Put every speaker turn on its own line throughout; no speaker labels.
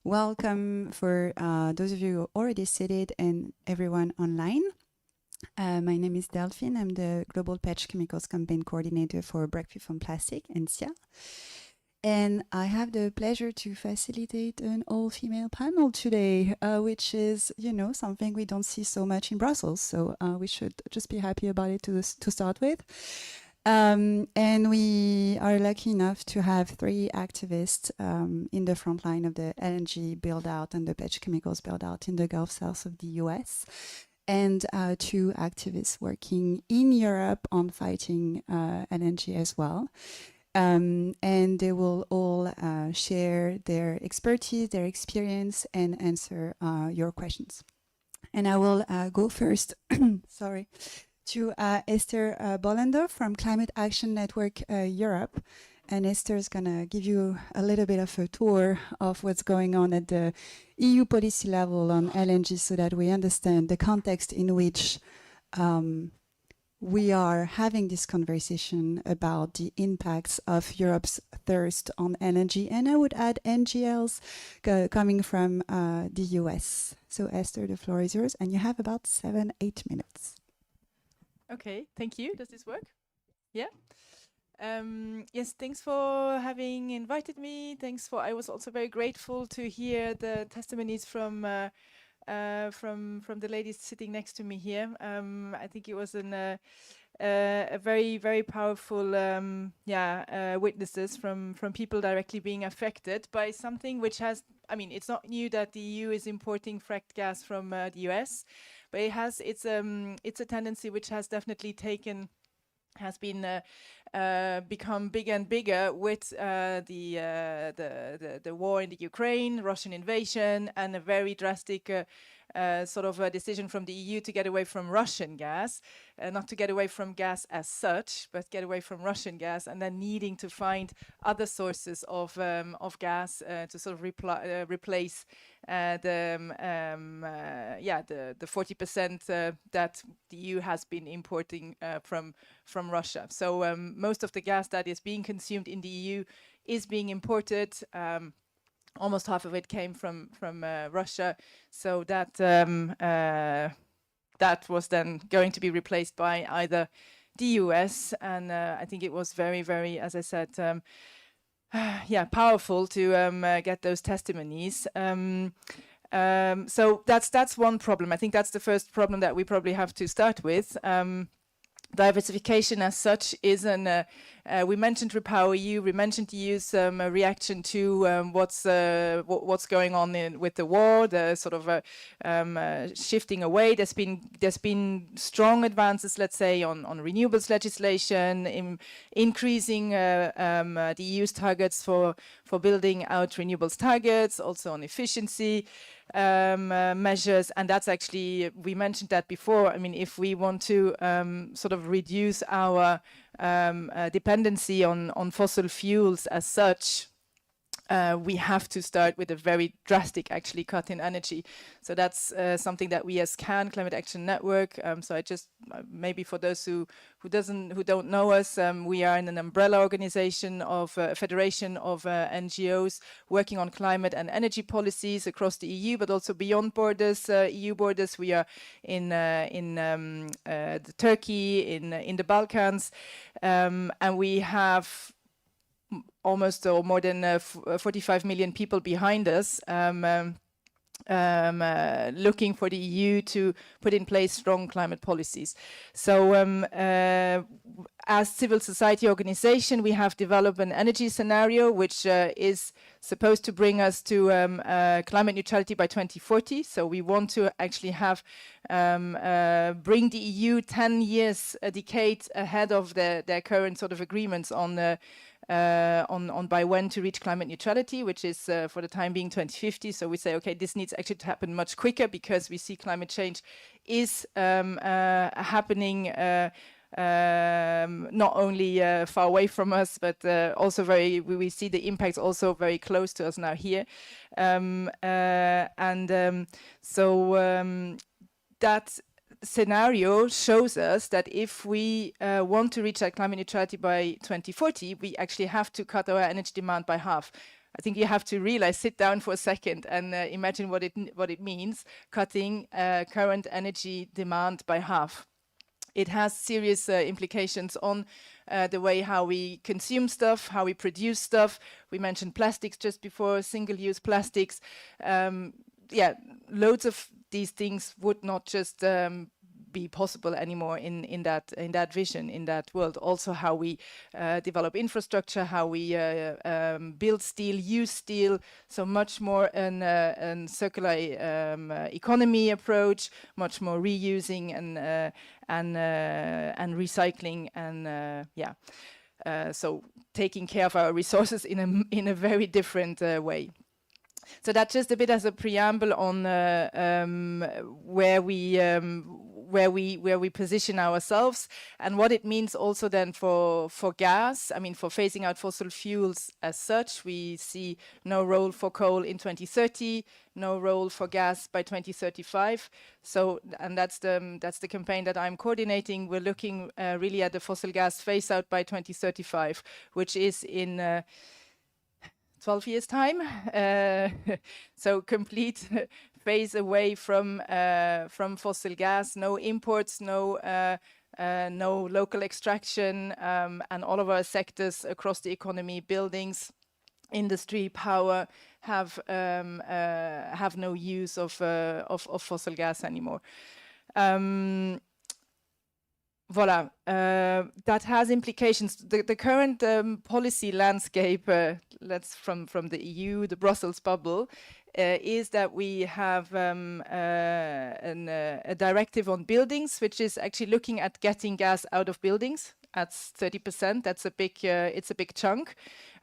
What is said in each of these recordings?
Welcome for those of you who are already seated and everyone online. My name is Delphine. I'm the Global Patch Chemicals Campaign Coordinator for Break Free from Plastic, ENSIA. And I have the pleasure to facilitate an all-female panel today, which is, something we don't see so much in Brussels. So we should just be happy about it to start with. And we are lucky enough to have 3 activists in the front line of the LNG build-out and the petrochemicals build-out in the Gulf South of the US, and 2 activists working in Europe on fighting LNG as well. And they will all share their expertise, their experience, and answer your questions. And I will go first, sorry, to Esther Bolander from Climate Action Network Europe. And Esther is going to give you a little bit of a tour of what's going on at the EU policy level on LNG so that we understand the context in which we are having this conversation about the impacts of Europe's thirst on energy. And I would add NGLs coming from the US. So Esther, the floor is yours. And you have about 7-8 minutes.
Okay, thank you. Does this work? Yeah. Yes, thanks for having invited me. I was also very grateful to hear the testimonies from the ladies sitting next to me here. I think it was a very, very powerful witnesses from people directly being affected by something which has, it's not new that the EU is importing fracked gas from the US, but it's a tendency which has definitely become bigger and bigger with the war in the Ukraine, Russian invasion, and a very drastic sort of a decision from the EU to get away from Russian gas, not to get away from gas as such, but get away from Russian gas, and then needing to find other sources of gas to sort of replace the 40% that the EU has been importing from Russia. So most of the gas that is being consumed in the EU is being imported. Almost half of it came from Russia. So that that was then going to be replaced by either the US, and I think it was very, very, as I said, powerful to get those testimonies. So that's one problem. I think that's the first problem that we probably have to start with. Diversification as such is we mentioned REPowerEU, we mentioned the EU's reaction to what's going on with the war, the sort of shifting away. There's been strong advances, let's say, on renewables legislation, increasing the EU's targets for building out renewables targets, also on efficiency measures, and that's actually, we mentioned that before. If we want to sort of reduce our dependency on fossil fuels as such, we have to start with a very drastic, actually, cut in energy. So that's something that we as Climate Action Network. So I just maybe for those who don't know us, we are in an umbrella organization of a federation of NGOs working on climate and energy policies across the EU, but also beyond borders, EU borders. We are in Turkey, in the Balkans, and we have almost or more than 45 million people behind us, looking for the EU to put in place strong climate policies. So as civil society organization, we have developed an energy scenario which is supposed to bring us to climate neutrality by 2040. So we want to actually have bring the EU 10 years, a decade ahead of their current sort of agreements on by when to reach climate neutrality, which is for the time being 2050. So we say, okay, this needs actually to happen much quicker because we see climate change is happening not only far away from us, but also we see the impacts also very close to us now here. That scenario shows us that if we want to reach that climate neutrality by 2040, we actually have to cut our energy demand by half. I think you have to realize, sit down for a second and imagine what it means, cutting current energy demand by half. It has serious implications on the way how we consume stuff, how we produce stuff. We mentioned plastics just before, single-use plastics. Yeah, loads of these things would not just be possible anymore in that vision, in that world. Also how we develop infrastructure, how we build steel, use steel, so much more an circular economy approach, much more reusing and recycling, and so taking care of our resources in a very different way. So that's just a bit as a preamble on where we position ourselves and what it means also then for gas. I mean, for phasing out fossil fuels as such, we see no role for coal in 2030, no role for gas by 2035. So, and that's the campaign that I'm coordinating. We're looking really at the fossil gas phase out by 2035, which is in 12 years time. So complete phase away from fossil gas, no imports, no local extraction, and all of our sectors across the economy, buildings, industry, power, have no use of fossil gas anymore. Voilà, that has implications. The current policy landscape, let's from the EU, the Brussels bubble, is that we have a directive on buildings, which is actually looking at getting gas out of buildings. That's 30%. That's a big, it's a big chunk,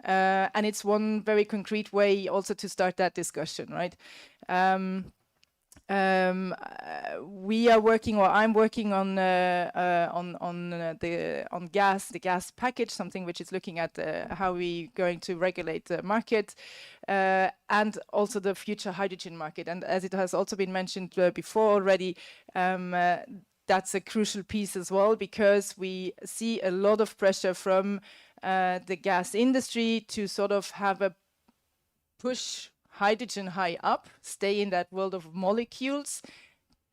and it's one very concrete way also to start that discussion, right? We are working, or I'm working on gas, the gas package, something which is looking at how we're going to regulate the market, and also the future hydrogen market. And as it has also been mentioned before already, that's a crucial piece as well, because we see a lot of pressure from the gas industry to sort of have a push hydrogen high up, stay in that world of molecules,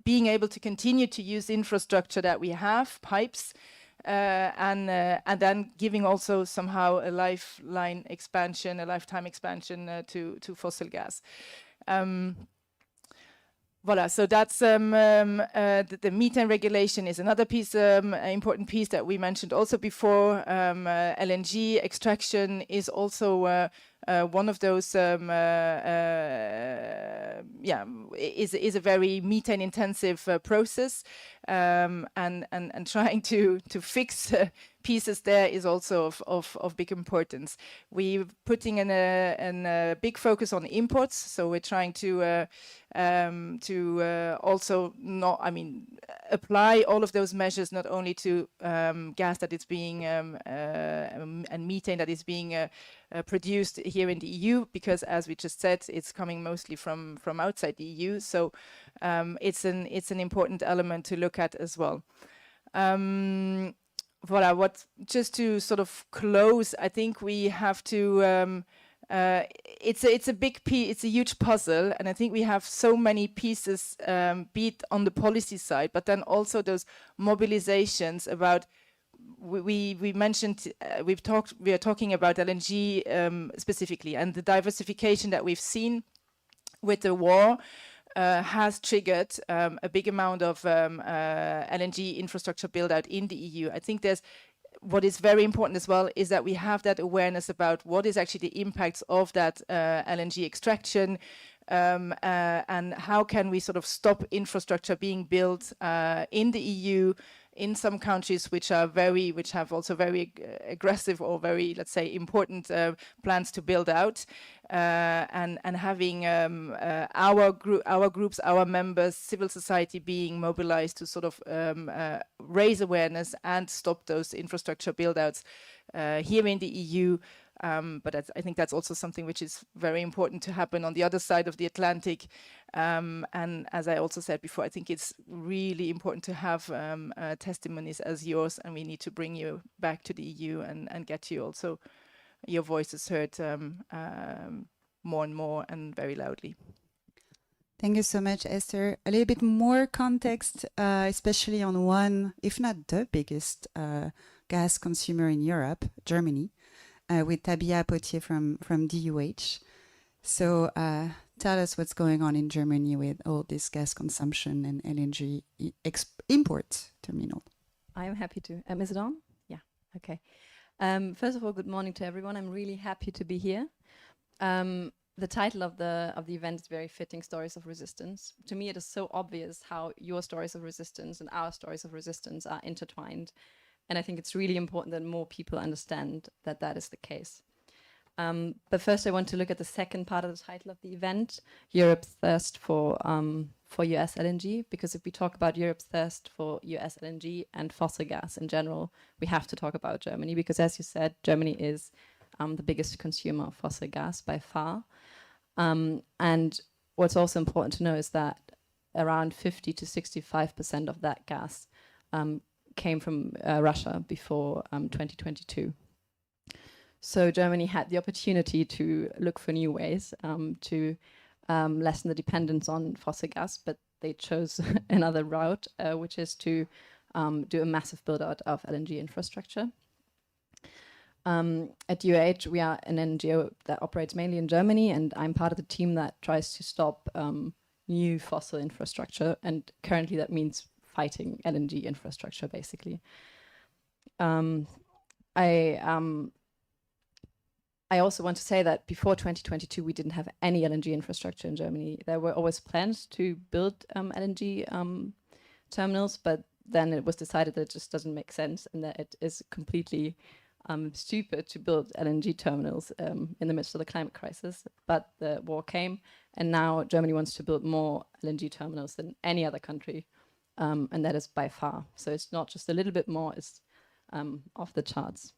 being able to continue to use infrastructure that we have, pipes, and then giving also somehow a lifetime expansion to fossil gas. Voilà, so that's the methane regulation is another piece, important piece that we mentioned also before. LNG extraction is also one of those, is a very methane intensive process, and trying to fix pieces there is also of big importance. We're putting in a big focus on imports, so we're trying to also apply all of those measures not only to gas that is being and methane that is being produced here in the EU, because as we just said, it's coming mostly from outside the EU. So it's an important element to look at as well. Voilà, just to sort of close, I think we have to, it's a big piece, it's a huge puzzle, and I think we have so many pieces, be it on the policy side, but then also those mobilizations about, we mentioned, we are talking about LNG specifically, and the diversification that we've seen with the war has triggered a big amount of LNG infrastructure build out in the EU. I think what is very important as well is that we have that awareness about what is actually the impacts of that LNG extraction, and how can we sort of stop infrastructure being built in the EU, in some countries which have also very aggressive or very, let's say, important plans to build out, and having our groups, our members, civil society being mobilized to sort of raise awareness and stop those infrastructure build-outs here in the EU. But I think that's also something which is very important to happen on the other side of the Atlantic. And as I also said before, I think it's really important to have testimonies as yours, and we need to bring you back to the EU and get you also your voice is heard more and more and very loudly.
Thank you so much, Esther. A little bit more context, especially on one, if not the biggest gas consumer in Europe, Germany, with Tabia Poirier from DUH. So tell us what's going on in Germany with all this gas consumption and LNG import terminal.
I am happy to. Is it on? Yeah, okay. First of all, good morning to everyone. I'm really happy to be here. The title of the event is very fitting, Stories of Resistance. To me, it is so obvious how your stories of resistance and our stories of resistance are intertwined. And I think it's really important that more people understand that that is the case. But first, I want to look at the second part of the title of the event, Europe's thirst for US LNG, because if we talk about Europe's thirst for US LNG and fossil gas in general, we have to talk about Germany, because as you said, Germany is the biggest consumer of fossil gas by far. And what's also important to know is that around 50 to 65% of that gas came from Russia before 2022. So Germany had the opportunity to look for new ways to lessen the dependence on fossil gas, but they chose another route, which is to do a massive build-out of LNG infrastructure. At UH, we are an NGO that operates mainly in Germany, and I'm part of the team that tries to stop new fossil infrastructure, and currently that means fighting LNG infrastructure, basically. I also want to say that before 2022, we didn't have any LNG infrastructure in Germany. There were always plans to build LNG terminals, but then it was decided that it just doesn't make sense and that it is completely stupid to build LNG terminals in the midst of the climate crisis. But the war came, and now Germany wants to build more LNG terminals than any other country, and that is by far. So it's not just a little bit more, it's off the charts.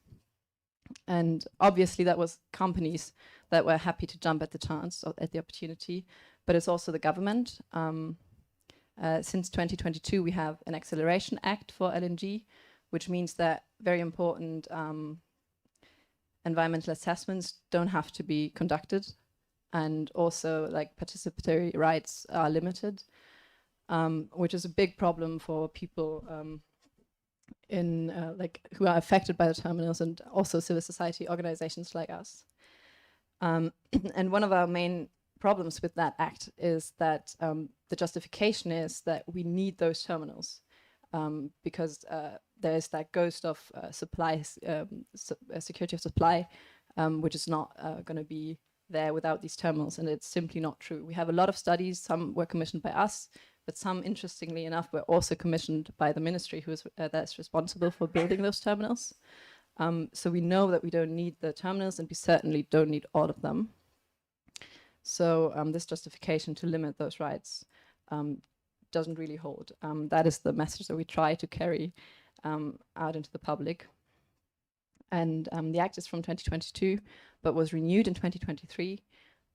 And obviously that was companies that were happy to jump at the chance, or at the opportunity, but it's also the government. Since 2022, we have an acceleration act for LNG, which means that very important environmental assessments don't have to be conducted, and also like participatory rights are limited, which is a big problem for people in who are affected by the terminals, and also civil society organizations like us. And one of our main problems with that act is that the justification is that we need those terminals because there is that ghost of security of supply, which is not going to be there without these terminals, and it's simply not true. We have a lot of studies, some were commissioned by us, but some, interestingly enough, were also commissioned by the ministry that's responsible for building those terminals. So we know that we don't need the terminals, and we certainly don't need all of them. So this justification to limit those rights doesn't really hold. That is the message that we try to carry out into the public. And the act is from 2022, but was renewed in 2023.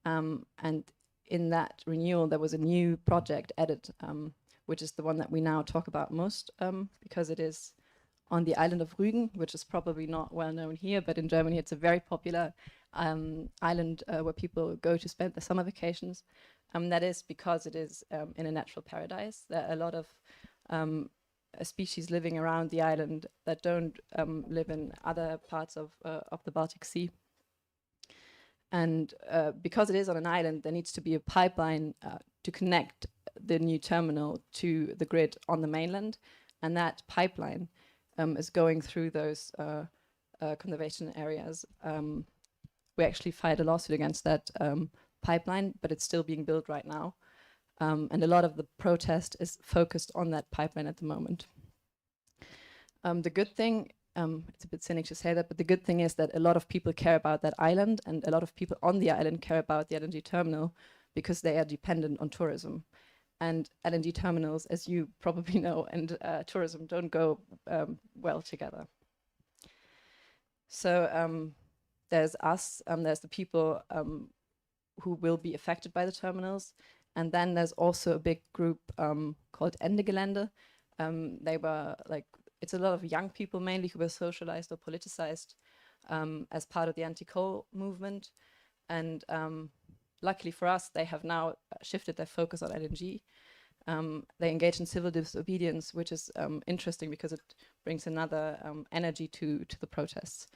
And in that renewal, there was a new project added, which is the one that we now talk about most, because it is on the island of Rügen, which is probably not well known here, but in Germany it's a very popular island where people go to spend their summer vacations. That is because it is in a natural paradise. There are a lot of species living around the island that don't live in other parts of the Baltic Sea. And because it is on an island, there needs to be a pipeline to connect the new terminal to the grid on the mainland. And that pipeline is going through those conservation areas. We actually filed a lawsuit against that pipeline, but it's still being built right now. And a lot of the protest is focused on that pipeline at the moment. The good thing, it's a bit cynic to say that, but the good thing is that a lot of people care about that island, and a lot of people on the island care about the LNG terminal because they are dependent on tourism. And LNG terminals, as you probably know, and tourism don't go well together. So there's us, there's the people who will be affected by the terminals. And then there's also a big group called Ende Gelände. They were like, it's a lot of young people mainly who were socialized or politicized as part of the anti-coal movement. And luckily for us, they have now shifted their focus on LNG. They engage in civil disobedience, which is interesting because it brings another energy to the protests.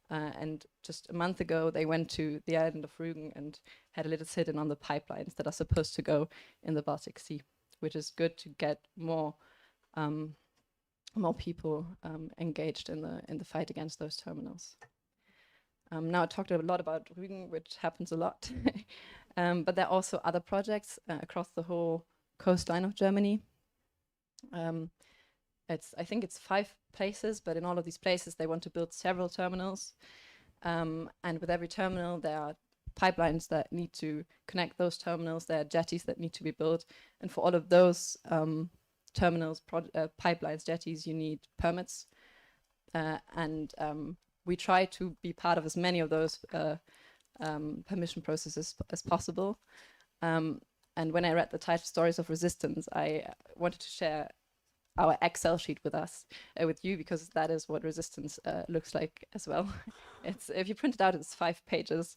And just a month ago, they went to the island of Rügen and had a little sit-in on the pipelines that are supposed to go in the Baltic Sea, which is good to get more people engaged in the fight against those terminals. Now I talked a lot about Rügen, which happens a lot, but there are also other projects across the whole coastline of Germany. I think it's 5 places, but in all of these places they want to build several terminals, and with every terminal there are pipelines that need to connect those terminals. There are jetties that need to be built, and for all of those terminals, pipelines, jetties, you need permits, and we try to be part of as many of those permission processes as possible. And when I read the title Stories of Resistance, I wanted to share our Excel sheet with you, because that is what resistance looks like as well. If you print it out, it's 5 pages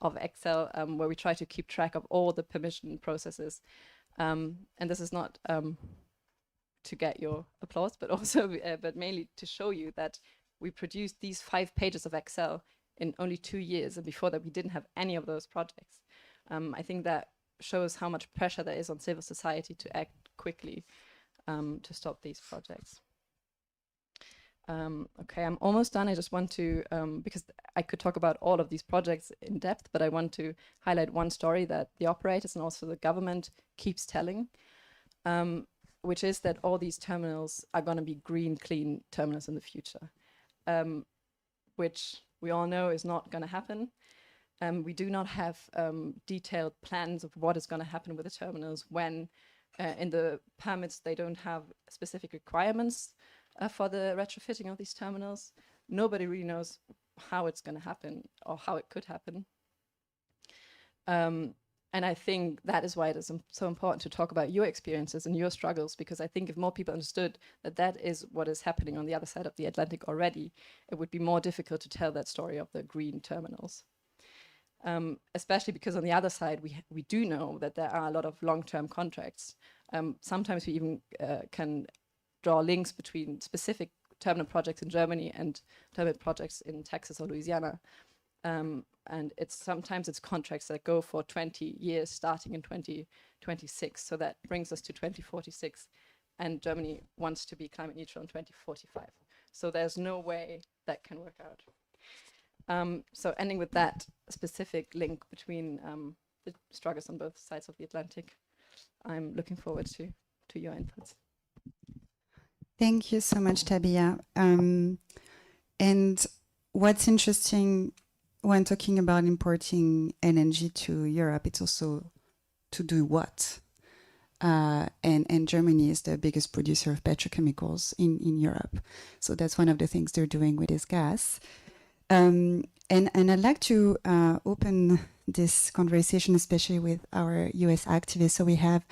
of Excel where we try to keep track of all the permission processes. And this is not to get your applause, but also, but mainly to show you that we produced these 5 pages of Excel in only 2 years, and before that we didn't have any of those projects. I think that shows how much pressure there is on civil society to act quickly to stop these projects. Okay, I'm almost done. I just want to, because I could talk about all of these projects in depth, but I want to highlight one story that the operators and also the government keeps telling, which is that all these terminals are going to be green, clean terminals in the future, which we all know is not going to happen. We do not have detailed plans of what is going to happen with the terminals when in the permits they don't have specific requirements for the retrofitting of these terminals. Nobody really knows how it's going to happen or how it could happen. And I think that is why it is so important to talk about your experiences and your struggles, because I think if more people understood that that is what is happening on the other side of the Atlantic already, it would be more difficult to tell that story of the green terminals. Especially because on the other side, we do know that there are a lot of long-term contracts. Sometimes we even can draw links between specific terminal projects in Germany and terminal projects in Texas or Louisiana. And sometimes it's contracts that go for 20 years, starting in 2026. So that brings us to 2046. And Germany wants to be climate neutral in 2045. So there's no way that can work out. So ending with that specific link between the struggles on both sides of the Atlantic, I'm looking forward to your inputs.
Thank you so much, Tabia. And what's interesting when talking about importing LNG to Europe, it's also to do what? And Germany is the biggest producer of petrochemicals in Europe. So that's one of the things they're doing with this gas. And I'd like to open this conversation, especially with our US activists. So we have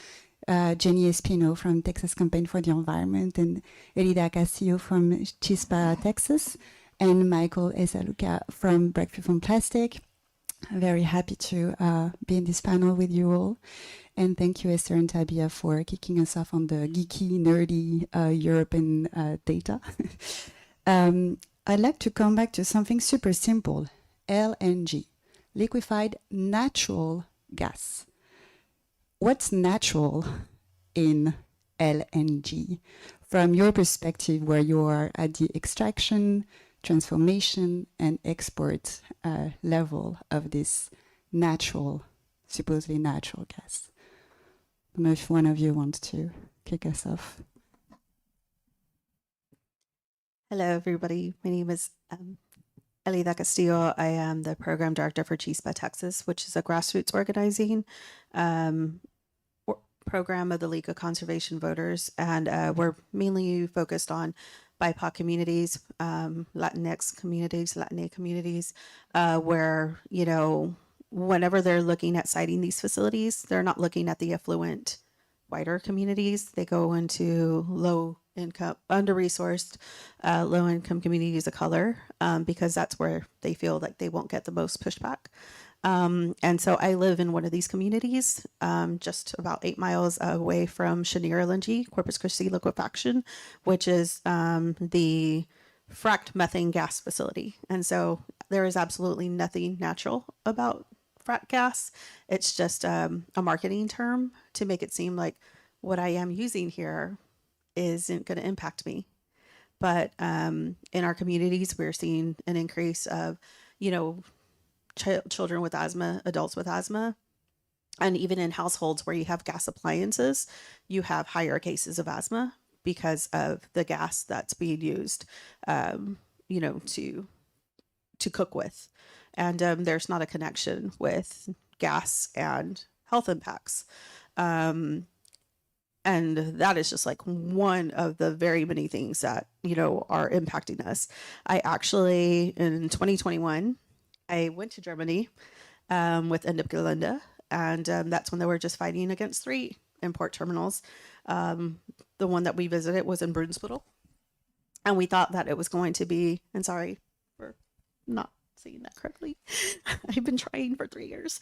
Jenny Espino from Texas Campaign for the Environment, and Elida Castillo from Chispa, Texas, and Michael Esaluca from Breakthrough from Plastic. I'm very happy to be in this panel with you all. And thank you, Esther and Tabia, for kicking us off on the geeky, nerdy European data. I'd like to come back to something super simple, LNG, liquefied natural gas. What's natural in LNG? From your perspective, where you are at the extraction, transformation, and export level of this natural, supposedly natural gas. I don't know if one of you wants to kick us off.
Hello, everybody. My name is Elida Castillo. I am the program director for Chispa, Texas, which is a grassroots organizing program of the League of Conservation Voters. And we're mainly focused on BIPOC communities, Latinx communities, where, you know, whenever they're looking at siting these facilities, they're not looking at the affluent, whiter communities. They go into low income, under-resourced, low-income communities of color, because that's where they feel like they won't get the most pushback. And so I live in one of these communities, just about 8 miles away from Cheniere LNG, Corpus Christi Liquefaction, which is the fracked methane gas facility. And so there is absolutely nothing natural about frack gas. It's just a marketing term to make it seem like what I am using here isn't going to impact me. But in our communities, we're seeing an increase of, you know, children with asthma, adults with asthma, and even in households where you have gas appliances, you have higher cases of asthma because of the gas that's being used, you know, to cook with. And there's not a connection with gas and health impacts. And that is just like one of the very many things that, you know, are impacting us. I actually, in 2021, I went to Germany with Gelände, and that's when they were just fighting against 3 import terminals. The one that we visited was in Brunsbüttel, and we thought that it was going to be, and sorry for not saying that correctly, I've been trying for 3 years.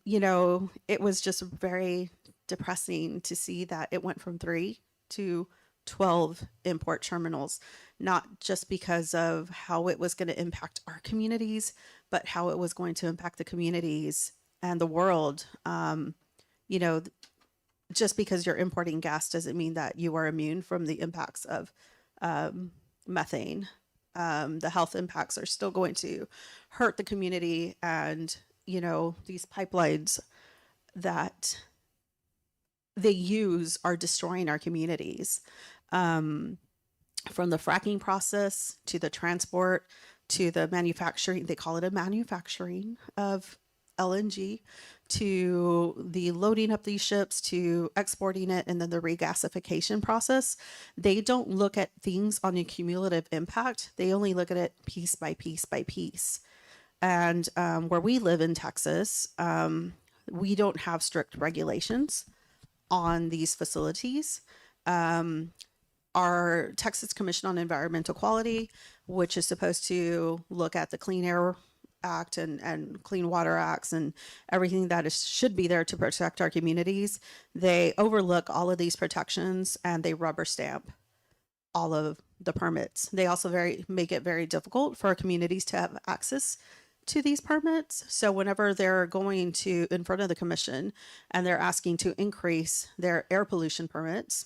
You know, it was just very depressing to see that it went from 3 to 12 import terminals, not just because of how it was going to impact our communities, but how it was going to impact the communities and the world. You know, just because you're importing gas doesn't mean that you are immune from the impacts of methane. The health impacts are still going to hurt the community, and, you know, these pipelines that they use are destroying our communities. From the fracking process to the transport to the manufacturing, they call it a manufacturing of LNG, to the loading up these ships, to exporting it, and then the regasification process. They don't look at things on a cumulative impact. They only look at it piece by piece by piece. And where we live in Texas, we don't have strict regulations on these facilities. Our Texas Commission on Environmental Quality, which is supposed to look at the Clean Air Act and Clean Water Acts and everything that should be there to protect our communities, they overlook all of these protections and they rubber stamp all of the permits. They also make it very difficult for our communities to have access to these permits. So whenever they're going to in front of the commission and they're asking to increase their air pollution permits,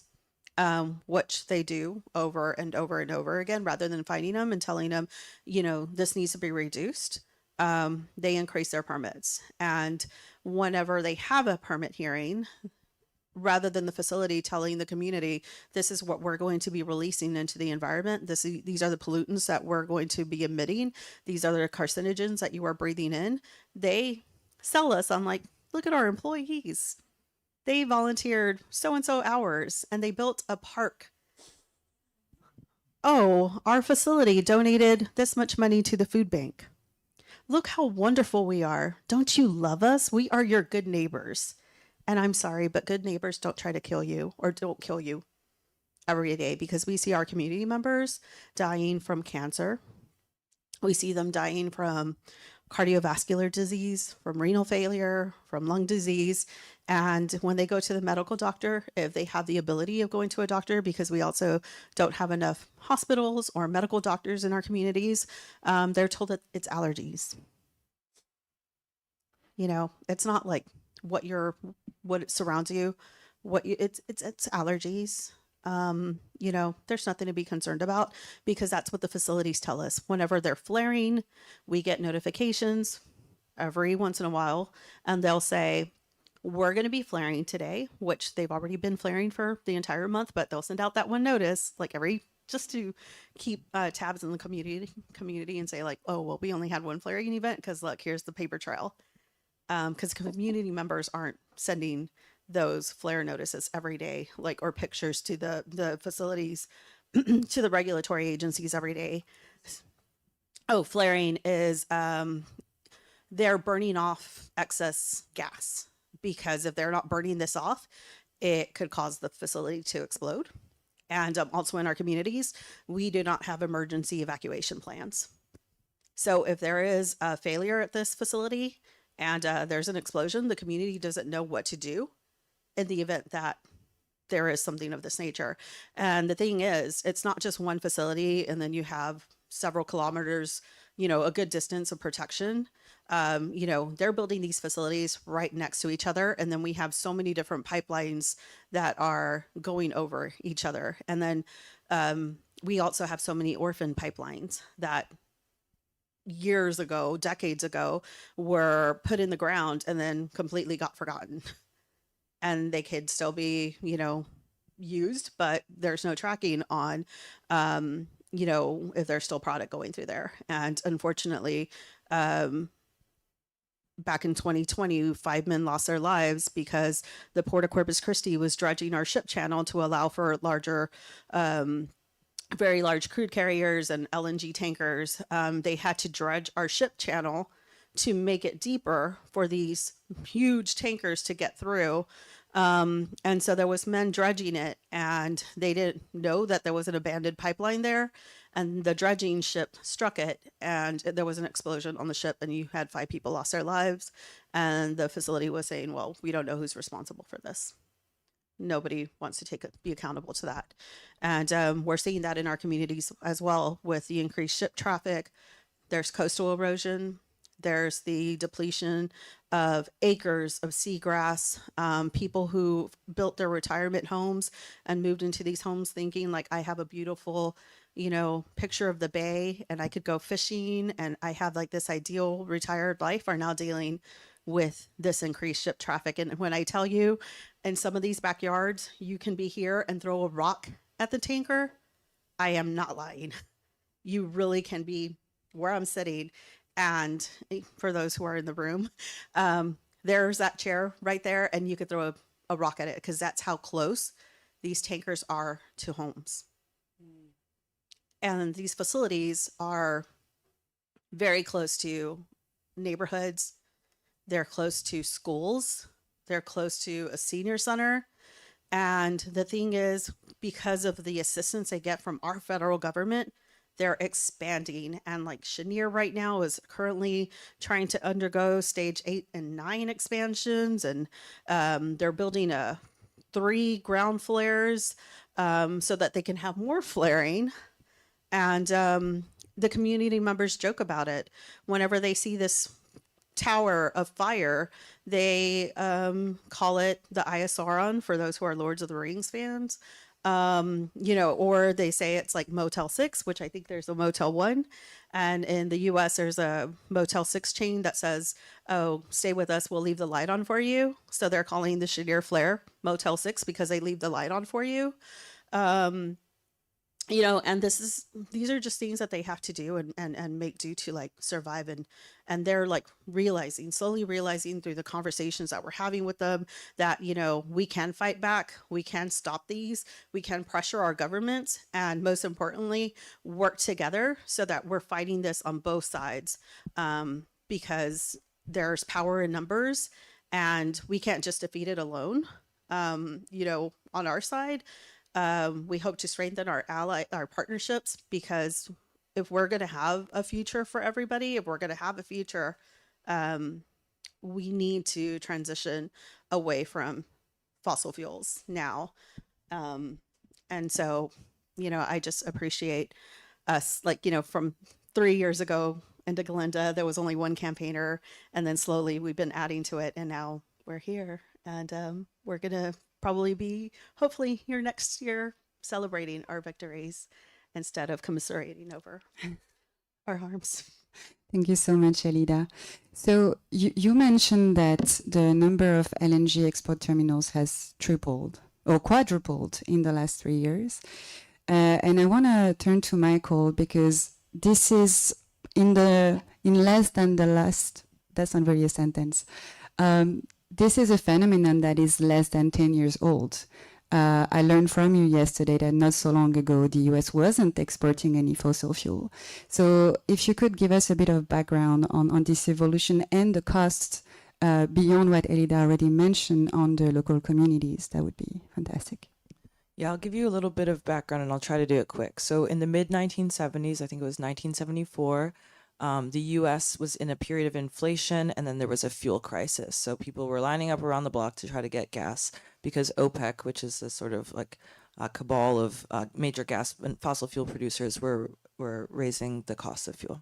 which they do over and over and over again, rather than finding them and telling them, you know, this needs to be reduced, they increase their permits. And whenever they have a permit hearing, rather than the facility telling the community, this is what we're going to be releasing into the environment, these are the pollutants that we're going to be emitting, these are the carcinogens that you are breathing in, they sell us on like, look at our employees. They volunteered so-and-so hours and they built a park. Oh, our facility donated this much money to the food bank. Look how wonderful we are. Don't you love us? We are your good neighbors. And I'm sorry, but good neighbors don't try to kill you or don't kill you every day, because we see our community members dying from cancer. We see them dying from cardiovascular disease, from renal failure, from lung disease. And when they go to the medical doctor, if they have the ability of going to a doctor, because we also don't have enough hospitals or medical doctors in our communities, they're told that it's allergies. You know, it's not like what it surrounds you, it's allergies. You know, there's nothing to be concerned about, because that's what the facilities tell us. Whenever they're flaring, we get notifications every once in a while, and they'll say, we're going to be flaring today, which they've already been flaring for the entire month, but they'll send out that one notice like just to keep tabs in the community and say like, oh, well, we only had one flaring event because look, here's the paper trail. Because community members aren't sending those flare notices every day, like, or pictures to the facilities, to the regulatory agencies every day. Oh, flaring is they're burning off excess gas, because if they're not burning this off, it could cause the facility to explode. And also in our communities, we do not have emergency evacuation plans. So if there is a failure at this facility and there's an explosion, the community doesn't know what to do in the event that there is something of this nature. And the thing is, it's not just one facility and then you have several kilometers, you know, a good distance of protection. You know, they're building these facilities right next to each other. And then we have so many different pipelines that are going over each other. And then we also have so many orphan pipelines that years ago, decades ago, were put in the ground and then completely got forgotten. And they could still be, you know, used, but there's no tracking on, you know, if there's still product going through there. And unfortunately, back in 2020, 5 men lost their lives because the Port of Corpus Christi was dredging our ship channel to allow for larger, very large crude carriers and LNG tankers. They had to dredge our ship channel to make it deeper for these huge tankers to get through. And so there was men dredging it and they didn't know that there was an abandoned pipeline there, and the dredging ship struck it and there was an explosion on the ship and you had 5 people lost their lives. And the facility was saying, well, we don't know who's responsible for this. Nobody wants to be accountable to that. And we're seeing that in our communities as well with the increased ship traffic. There's coastal erosion. There's the depletion of acres of seagrass, people who built their retirement homes and moved into these homes thinking like, I have a beautiful, you know, picture of the bay and I could go fishing and I have like this ideal retired life, are now dealing with this increased ship traffic. And when I tell you, in some of these backyards, you can be here and throw a rock at the tanker, I am not lying. You really can be where I'm sitting. And for those who are in the room, there's that chair right there, and you could throw a rock at it because that's how close these tankers are to homes. And these facilities are very close to neighborhoods. They're close to schools. They're close to a senior center. And the thing is, because of the assistance they get from our federal government, they're expanding. And like Cheniere right now is currently trying to undergo stage 8 and 9 expansions. And they're building 3 ground flares so that they can have more flaring. And the community members joke about it. Whenever they see this tower of fire, they call it the ISRon for those who are Lords of the Rings fans. You know, or they say it's like Motel 6, which I think there's a Motel 1. And in the US, there's a Motel 6 chain that says, oh, stay with us, we'll leave the light on for you. So they're calling the Cheniere Flare Motel 6 because they leave the light on for you. You know, and these are just things that they have to do and make do to like survive. And they're like slowly realizing through the conversations that we're having with them that, you know, we can fight back, we can stop these, we can pressure our governments, and most importantly, work together so that we're fighting this on both sides, because there's power in numbers and we can't just defeat it alone. You know, on our side, we hope to strengthen our partnerships, because if we're going to have a future for everybody, if we're going to have a future, we need to transition away from fossil fuels now. And so, you know, I just appreciate us, like, you know, from 3 years ago into Galinda, there was only one campaigner, and then slowly we've been adding to it, and now we're here, and we're going to probably be, hopefully here next year, celebrating our victories instead of commiserating over our harms.
Thank you so much, Elida. So you mentioned that the number of LNG export terminals has tripled or quadrupled in the last 3 years. And I want to turn to Michael, because this is in less than the last, that's not really a sentence. This is a phenomenon that is less than 10 years old. I learned from you yesterday that not so long ago, the US wasn't exporting any fossil fuel. So if you could give us a bit of background on this evolution and the costs beyond what Elida already mentioned on the local communities, that would be fantastic.
Yeah, I'll give you a little bit of background and I'll try to do it quick. So in the mid-1970s, I think it was 1974, the US was in a period of inflation and then there was a fuel crisis. So people were lining up around the block to try to get gas because OPEC, which is a sort of like a cabal of major gas and fossil fuel producers, were raising the cost of fuel.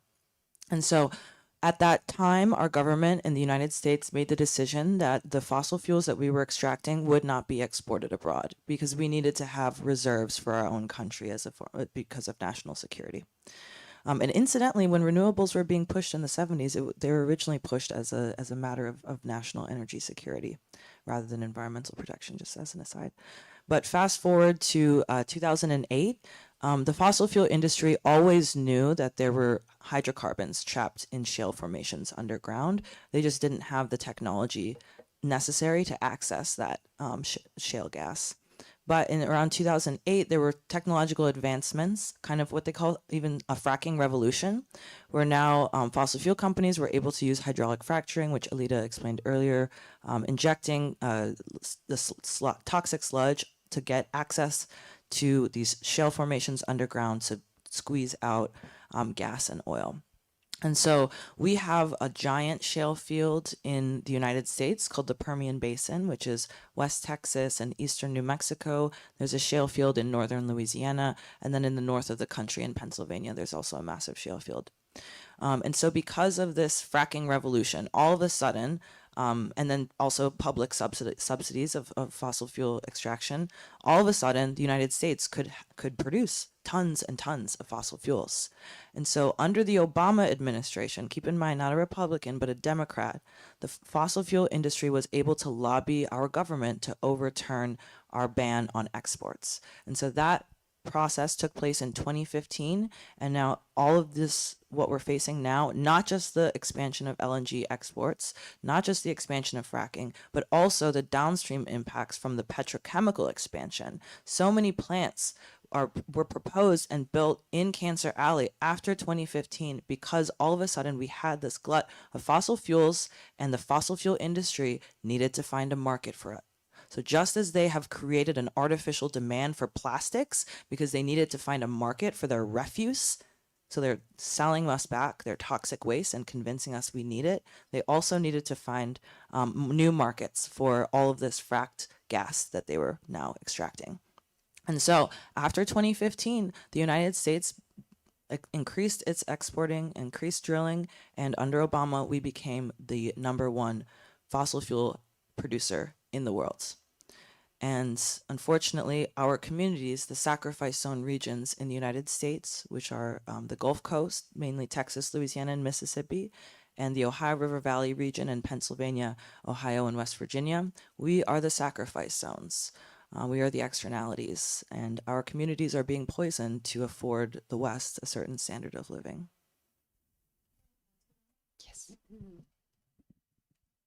And so at that time, our government in the United States made the decision that the fossil fuels that we were extracting would not be exported abroad because we needed to have reserves for our own country because of national security. And incidentally, when renewables were being pushed in the 70s, they were originally pushed as a matter of national energy security rather than environmental protection, just as an aside. But fast forward to 2008, the fossil fuel industry always knew that there were hydrocarbons trapped in shale formations underground. They just didn't have the technology necessary to access that shale gas. But in around 2008, there were technological advancements, kind of what they call even a fracking revolution, where now fossil fuel companies were able to use hydraulic fracturing, which Elida explained earlier, injecting the toxic sludge to get access to these shale formations underground to squeeze out gas and oil. And so we have a giant shale field in the United States called the Permian Basin, which is West Texas and eastern New Mexico. There's a shale field in northern Louisiana. And then in the north of the country in Pennsylvania, there's also a massive shale field. And so because of this fracking revolution, all of a sudden, and then also public subsidies of fossil fuel extraction, all of a sudden the United States could produce tons and tons of fossil fuels. And so under the Obama administration, keep in mind, not a Republican, but a Democrat, the fossil fuel industry was able to lobby our government to overturn our ban on exports. And so that process took place in 2015, and now all of this, what we're facing now, not just the expansion of LNG exports, not just the expansion of fracking, but also the downstream impacts from the petrochemical expansion. So many plants were proposed and built in Cancer Alley after 2015 because all of a sudden we had this glut of fossil fuels and the fossil fuel industry needed to find a market for it. So just as they have created an artificial demand for plastics because they needed to find a market for their refuse, so they're selling us back their toxic waste and convincing us we need it, they also needed to find new markets for all of this fracked gas that they were now extracting. And so after 2015, the United States increased its exporting, increased drilling, and under Obama, we became the #1 fossil fuel producer in the world. And unfortunately, our communities, the sacrifice zone regions in the United States, which are the Gulf Coast, mainly Texas, Louisiana, and Mississippi, and the Ohio River Valley region in Pennsylvania, Ohio, and West Virginia, we are the sacrifice zones. We are the externalities, and our communities are being poisoned to afford the West a certain standard of living.
Yes.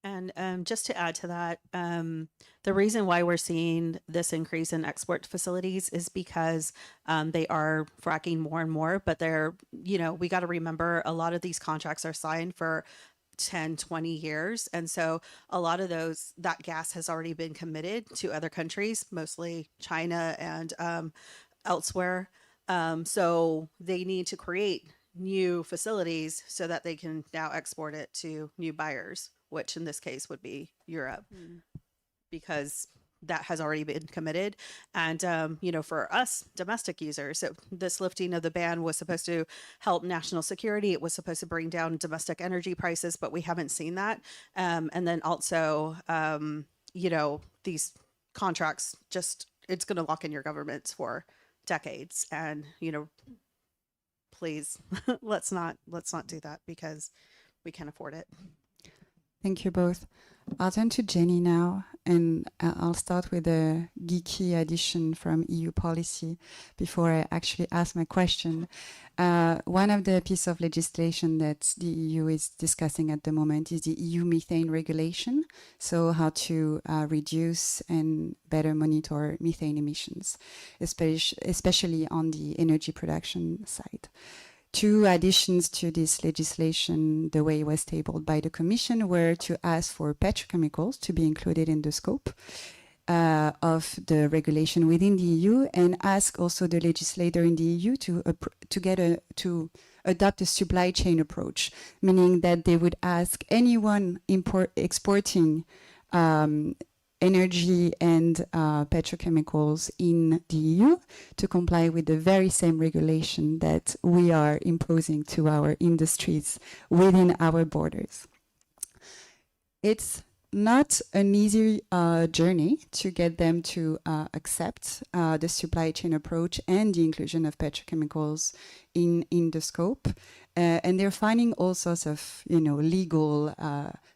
And just to add to that, the reason why we're seeing this increase in export facilities is because they are fracking more and more, but they're, we got to remember a lot of these contracts are signed for 10, 20 years. And so a lot of that gas has already been committed to other countries, mostly China and elsewhere. So they need to create new facilities so that they can now export it to new buyers, which in this case would be Europe, because that has already been committed. And, for us domestic users, so this lifting of the ban was supposed to help national security. It was supposed to bring down domestic energy prices, but we haven't seen that. And then also, these contracts it's going to lock in your governments for decades. And, please, let's not do that because we can't afford it.
Thank you both. I'll turn to Jenny now, and I'll start with a geeky addition from EU policy before I actually ask my question. One of the pieces of legislation that the EU is discussing at the moment is the EU methane regulation, so how to reduce and better monitor methane emissions, especially on the energy production side. two additions to this legislation, the way it was tabled by the Commission, were to ask for petrochemicals to be included in the scope of the regulation within the EU, and ask also the legislator in the EU to adopt a supply chain approach, meaning that they would ask anyone exporting energy and petrochemicals in the EU to comply with the very same regulation that we are imposing to our industries within our borders. It's not an easy journey to get them to accept the supply chain approach and the inclusion of petrochemicals in the scope. And they're finding all sorts of, legal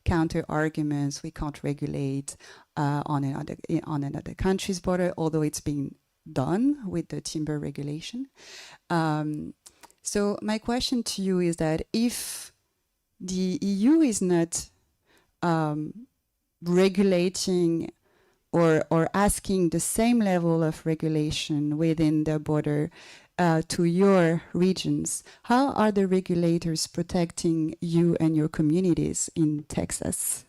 counter arguments. We can't regulate on another country's border, although it's being done with the timber regulation. So my question to you is that if the EU is not regulating or asking the same level of regulation within the border to your regions, how are the regulators protecting you and your communities in Texas?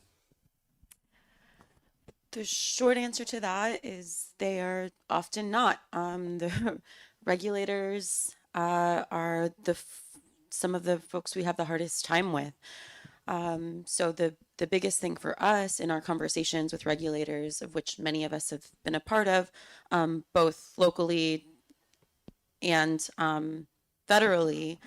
The short answer to that is they are often not. The regulators are some of the folks we have the hardest time with. So the biggest thing for us in our conversations with regulators, of which many of us have been a part of, both locally and federally,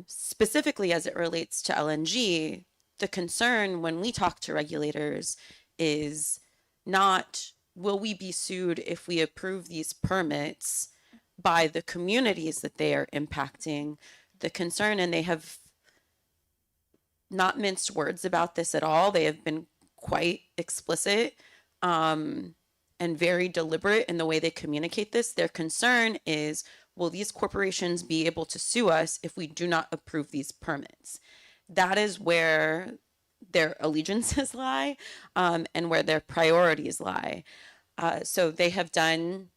specifically as it relates to LNG, the concern when we talk to regulators is not, will we be sued if we approve these permits by the communities that they are impacting? The concern, and they have not minced words about this at all. They have been quite explicit and very deliberate in the way they communicate this. Their concern is, will these corporations be able to sue us if we do not approve these permits? That is where their allegiances lie and where their priorities lie. So they have done,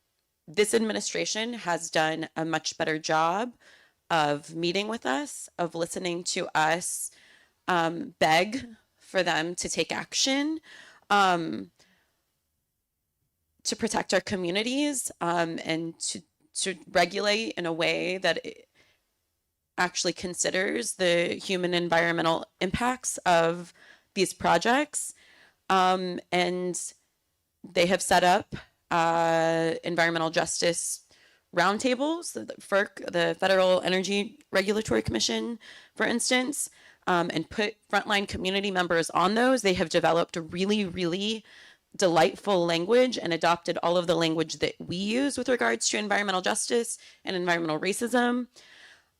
this administration has done a much better job of meeting with us, of listening to us beg for them to take action to protect our communities and to regulate in a way that it actually considers the human environmental impacts of these projects. And they have set up environmental justice roundtables, the FERC, the Federal Energy Regulatory Commission, for instance, and put frontline community members on those. They have developed a really, really delightful language and adopted all of the language that we use with regards to environmental justice and environmental racism.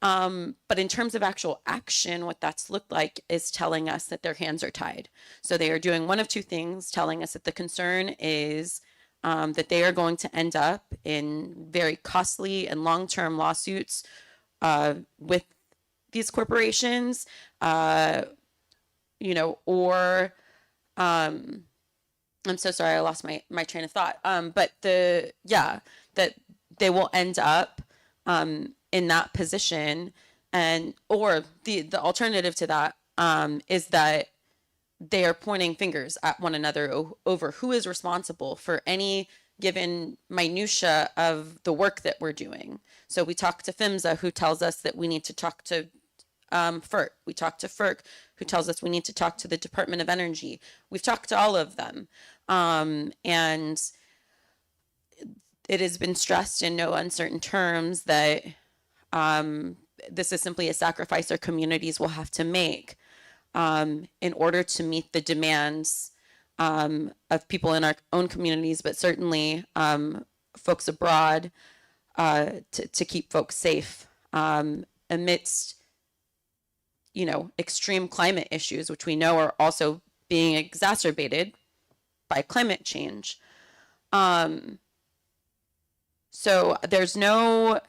But in terms of actual action, what that's looked like is telling us that their hands are tied. So they are doing one of two things, telling us that the concern is that they are going to end up in very costly and long-term lawsuits with these corporations, or I'm so sorry, I lost my train of thought. But that they will end up in that position, or the alternative to that is that they are pointing fingers at one another over who is responsible for any given minutia of the work that we're doing. So we talk to PHMSA, who tells us that we need to talk to FERC. We talk to FERC, who tells us we need to talk to the Department of Energy. We've talked to all of them. And it has been stressed in no uncertain terms that this is simply a sacrifice our communities will have to make in order to meet the demands of people in our own communities, but certainly folks abroad, to keep folks safe amidst, extreme climate issues, which we know are also being exacerbated by climate change. So there's no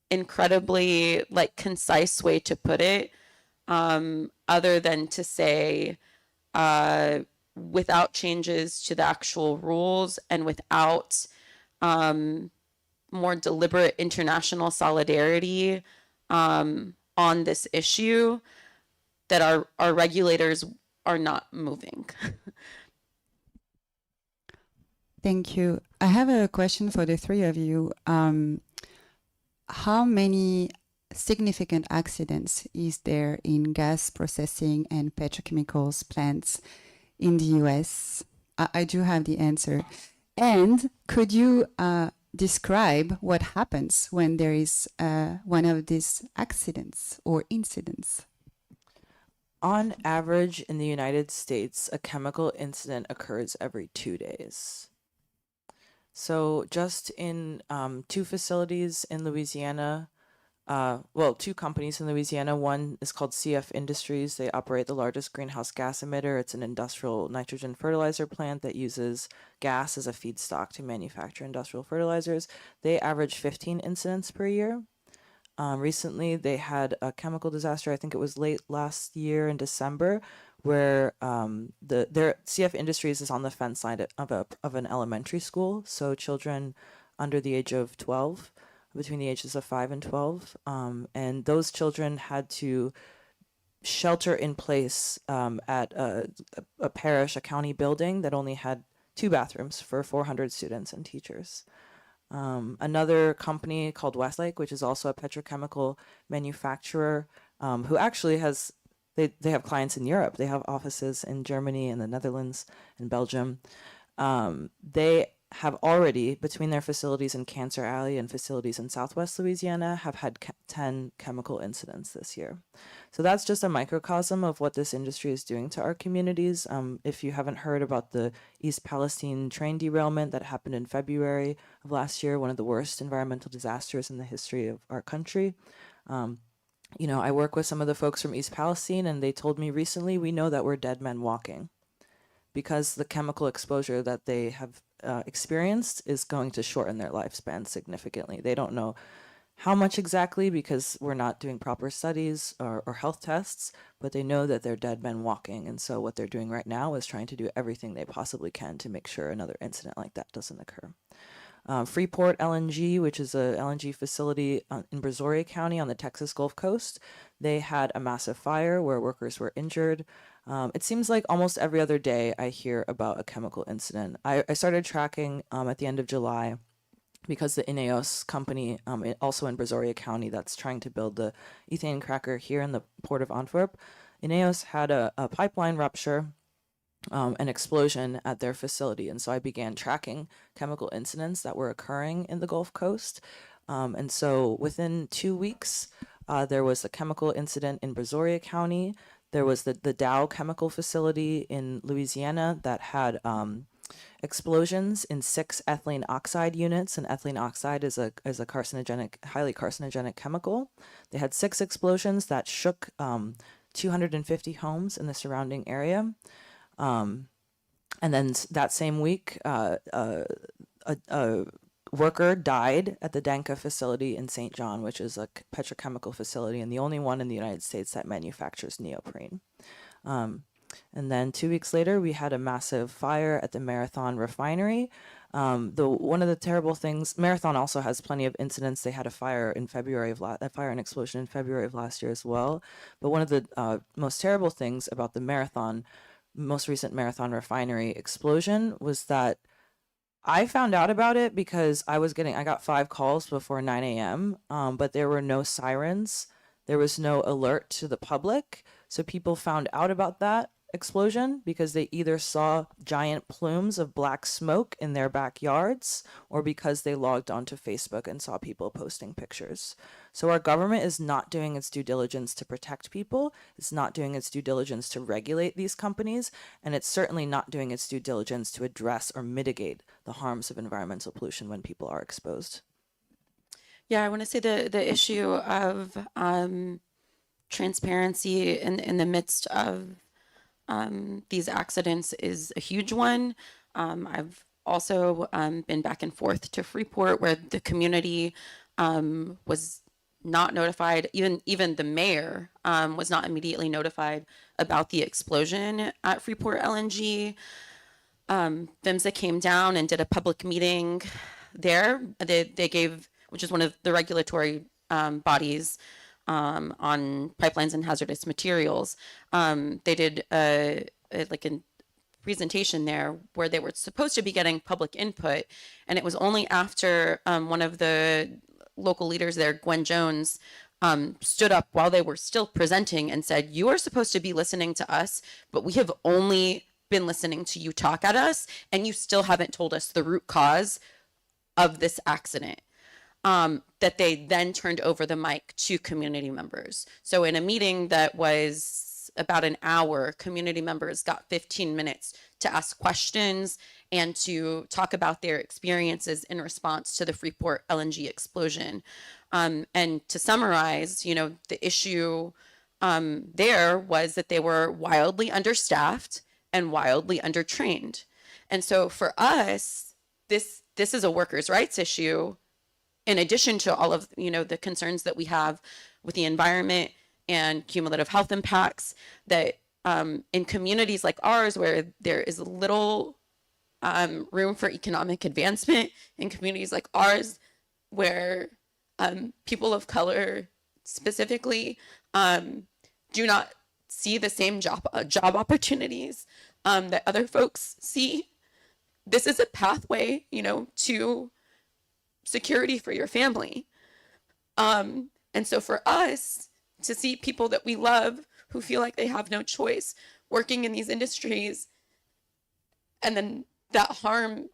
incredibly concise way to put it, other than to say, without changes to the actual rules and without more deliberate international solidarity, on this issue that our regulators are not moving.
Thank you. I have a question for the three of you. How many significant accidents is there in gas processing and petrochemicals plants in the US? I do have the answer. And could you describe what happens when there is one of these accidents or incidents?
On average, in the United States, a chemical incident occurs every 2 days. So just in 2 facilities in Louisiana, well, 2 companies in Louisiana. One is called CF Industries. They operate the largest greenhouse gas emitter. It's an industrial nitrogen fertilizer plant that uses gas as a feedstock to manufacture industrial fertilizers. They average 15 incidents per year. Recently, they had a chemical disaster, I think it was late last year in December, where their CF Industries is on the fence line of an elementary school. So children under the age of 12, between the ages of 5 and 12, and those children had to shelter in place at a parish, a county building that only had 2 bathrooms for 400 students and teachers. Another company called Westlake, which is also a petrochemical manufacturer, who actually has, they have clients in Europe. They have offices in Germany and the Netherlands and Belgium. They have already, between their facilities in Cancer Alley and facilities in Southwest Louisiana, have had 10 chemical incidents this year. So that's just a microcosm of what this industry is doing to our communities. If you haven't heard about the East Palestine train derailment that happened in February of last year, one of the worst environmental disasters in the history of our country. You know, I work with some of the folks from East Palestine, and they told me recently, we know that we're dead men walking, because the chemical exposure that they have experienced is going to shorten their lifespan significantly. They don't know how much exactly, because we're not doing proper studies or health tests, but they know that they're dead men walking. And so what they're doing right now is trying to do everything they possibly can to make sure another incident like that doesn't occur. Freeport LNG, which is a LNG facility in Brazoria County on the Texas Gulf Coast, they had a massive fire where workers were injured. It seems like almost every other day I hear about a chemical incident. I started tracking at the end of July because the INEOS company, also in Brazoria County, that's trying to build the ethane cracker here in the port of Antwerp, INEOS had a pipeline rupture, an explosion at their facility. And so I began tracking chemical incidents that were occurring in the Gulf Coast. And so within 2 weeks, there was a chemical incident in Brazoria County. There was the Dow chemical facility in Louisiana that had explosions in 6 ethylene oxide units, and ethylene oxide is a carcinogenic, highly carcinogenic chemical. They had 6 explosions that shook 250 homes in the surrounding area. And then that same week, a worker died at the Danka facility in St. John, which is a petrochemical facility and the only one in the United States that manufactures neoprene. And then 2 weeks later, we had a massive fire at the Marathon refinery. One of the terrible things, Marathon also has plenty of incidents. They had a fire in February of a fire and explosion in February of last year as well. But one of the most terrible things about the most recent Marathon refinery explosion was that I found out about it because I got 5 calls before 9 a.m., but there were no sirens. There was no alert to the public. So people found out about that explosion because they either saw giant plumes of black smoke in their backyards or because they logged onto Facebook and saw people posting pictures. So our government is not doing its due diligence to protect people. It's not doing its due diligence to regulate these companies. And it's certainly not doing its due diligence to address or mitigate the harms of environmental pollution when people are exposed.
Yeah, I want to say the issue of transparency in the midst of these accidents is a huge one. I've also been back and forth to Freeport, where the community was not notified. Even the mayor was not immediately notified about the explosion at Freeport LNG. PHMSA came down and did a public meeting there. They gave, which is one of the regulatory bodies, on pipelines and hazardous materials. They did like a presentation there where they were supposed to be getting public input, and it was only after one of the local leaders there, Gwen Jones, stood up while they were still presenting and said, "You are supposed to be listening to us, but we have only been listening to you talk at us, and you still haven't told us the root cause of this accident." That they then turned over the mic to community members. So in a meeting that was about an hour, community members got 15 minutes to ask questions and to talk about their experiences in response to the Freeport LNG explosion. And to summarize, you know, the issue there was that they were wildly understaffed and wildly undertrained. And so for us, this is a workers' rights issue, in addition to all of, you know, the concerns that we have with the environment and cumulative health impacts, that in communities like ours, where there is little room for economic advancement, in communities like ours, where people of color specifically do not see the same job opportunities that other folks see, this is a pathway, you know, to security for your family. And so for us to see people that we love who feel like they have no choice working in these industries, and then that harm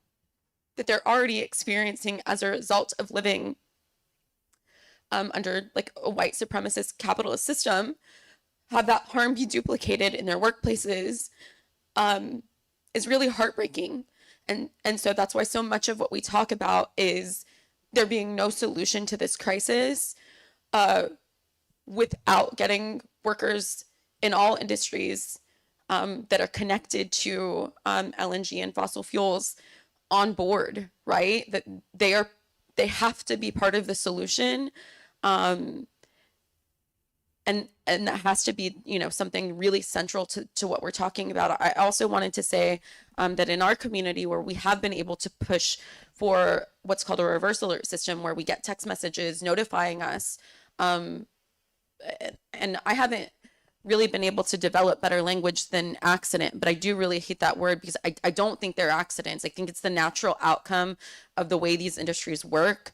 that they're already experiencing as a result of living under like a white supremacist capitalist system, have that harm be duplicated in their workplaces, is really heartbreaking. And so that's why so much of what we talk about is there being no solution to this crisis without getting workers in all industries that are connected to LNG and fossil fuels on board, right? That they have to be part of the solution. And that has to be, you know, something really central to what we're talking about. I also wanted to say that in our community, where we have been able to push for what's called a reverse alert system, where we get text messages notifying us, and I haven't really been able to develop better language than accident, but I do really hate that word, because I don't think they're accidents. I think it's the natural outcome of the way these industries work,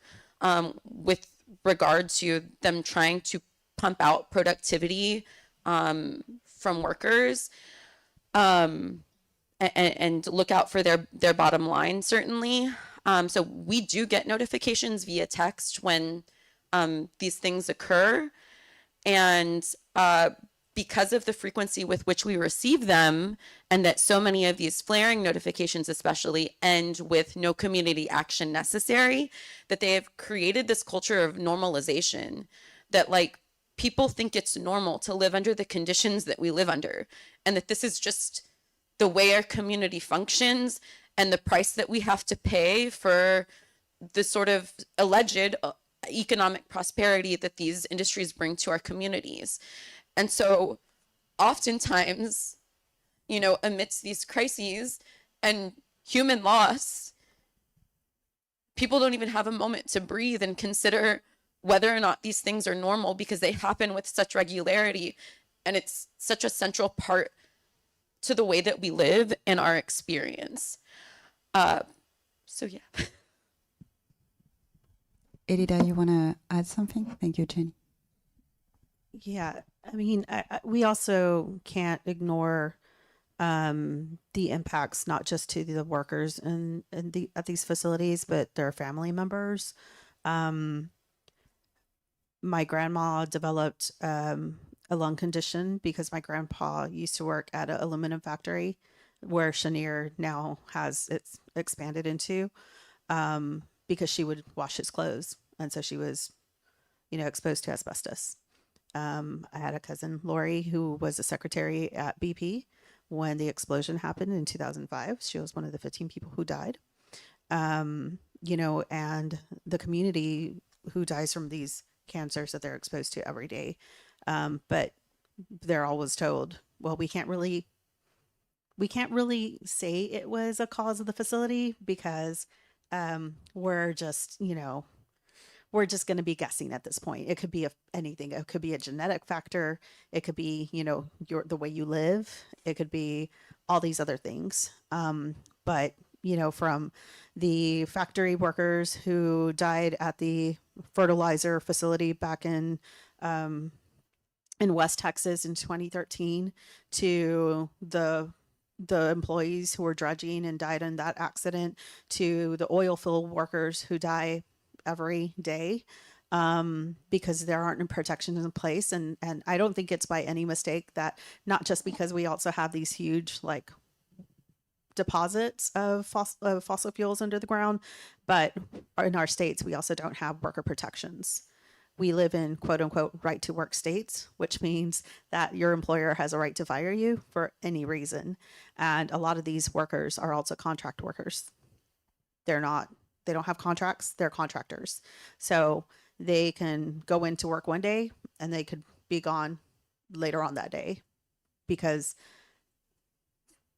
with regard to them trying to pump out productivity from workers, and look out for their bottom line, certainly. So we do get notifications via text when these things occur, and because of the frequency with which we receive them, and that so many of these flaring notifications especially end with no community action necessary, that they have created this culture of normalization, that like people think it's normal to live under the conditions that we live under, and that this is just the way our community functions and the price that we have to pay for the sort of alleged economic prosperity that these industries bring to our communities. And so oftentimes, you know, amidst these crises and human loss, people don't even have a moment to breathe and consider whether or not these things are normal, because they happen with such regularity, and it's such a central part to the way that we live and our experience. So yeah.
Elida, you want to add something? Thank you, Jenny.
Yeah, I mean, we also can't ignore the impacts, not just to the workers at these facilities, but their family members. My grandma developed a lung condition because my grandpa used to work at an aluminum factory, where Chenier now has it's expanded into, because she would wash his clothes, and so she was, you know, exposed to asbestos. I had a cousin, Lori, who was a secretary at BP when the explosion happened in 2005. She was one of the 15 people who died. You know, and the community who dies from these cancers that they're exposed to every day. But they're always told, well, we can't really say it was a cause of the facility, because we're just, you know, we're just going to be guessing at this point. It could be anything. It could be a genetic factor. It could be, you know, the way you live. It could be all these other things. But, you know, from the factory workers who died at the fertilizer facility back in West Texas in 2013 to the employees who were dredging and died in that accident, to the oil field workers who die every day because there aren't protections in place. And I don't think it's by any mistake that, not just because we also have these huge like deposits of fossil fuels under the ground, but in our states, we also don't have worker protections. We live in quote unquote right to work states, which means that your employer has a right to fire you for any reason. And a lot of these workers are also contract workers. They don't have contracts, they're contractors. So they can go into work one day and they could be gone later on that day, because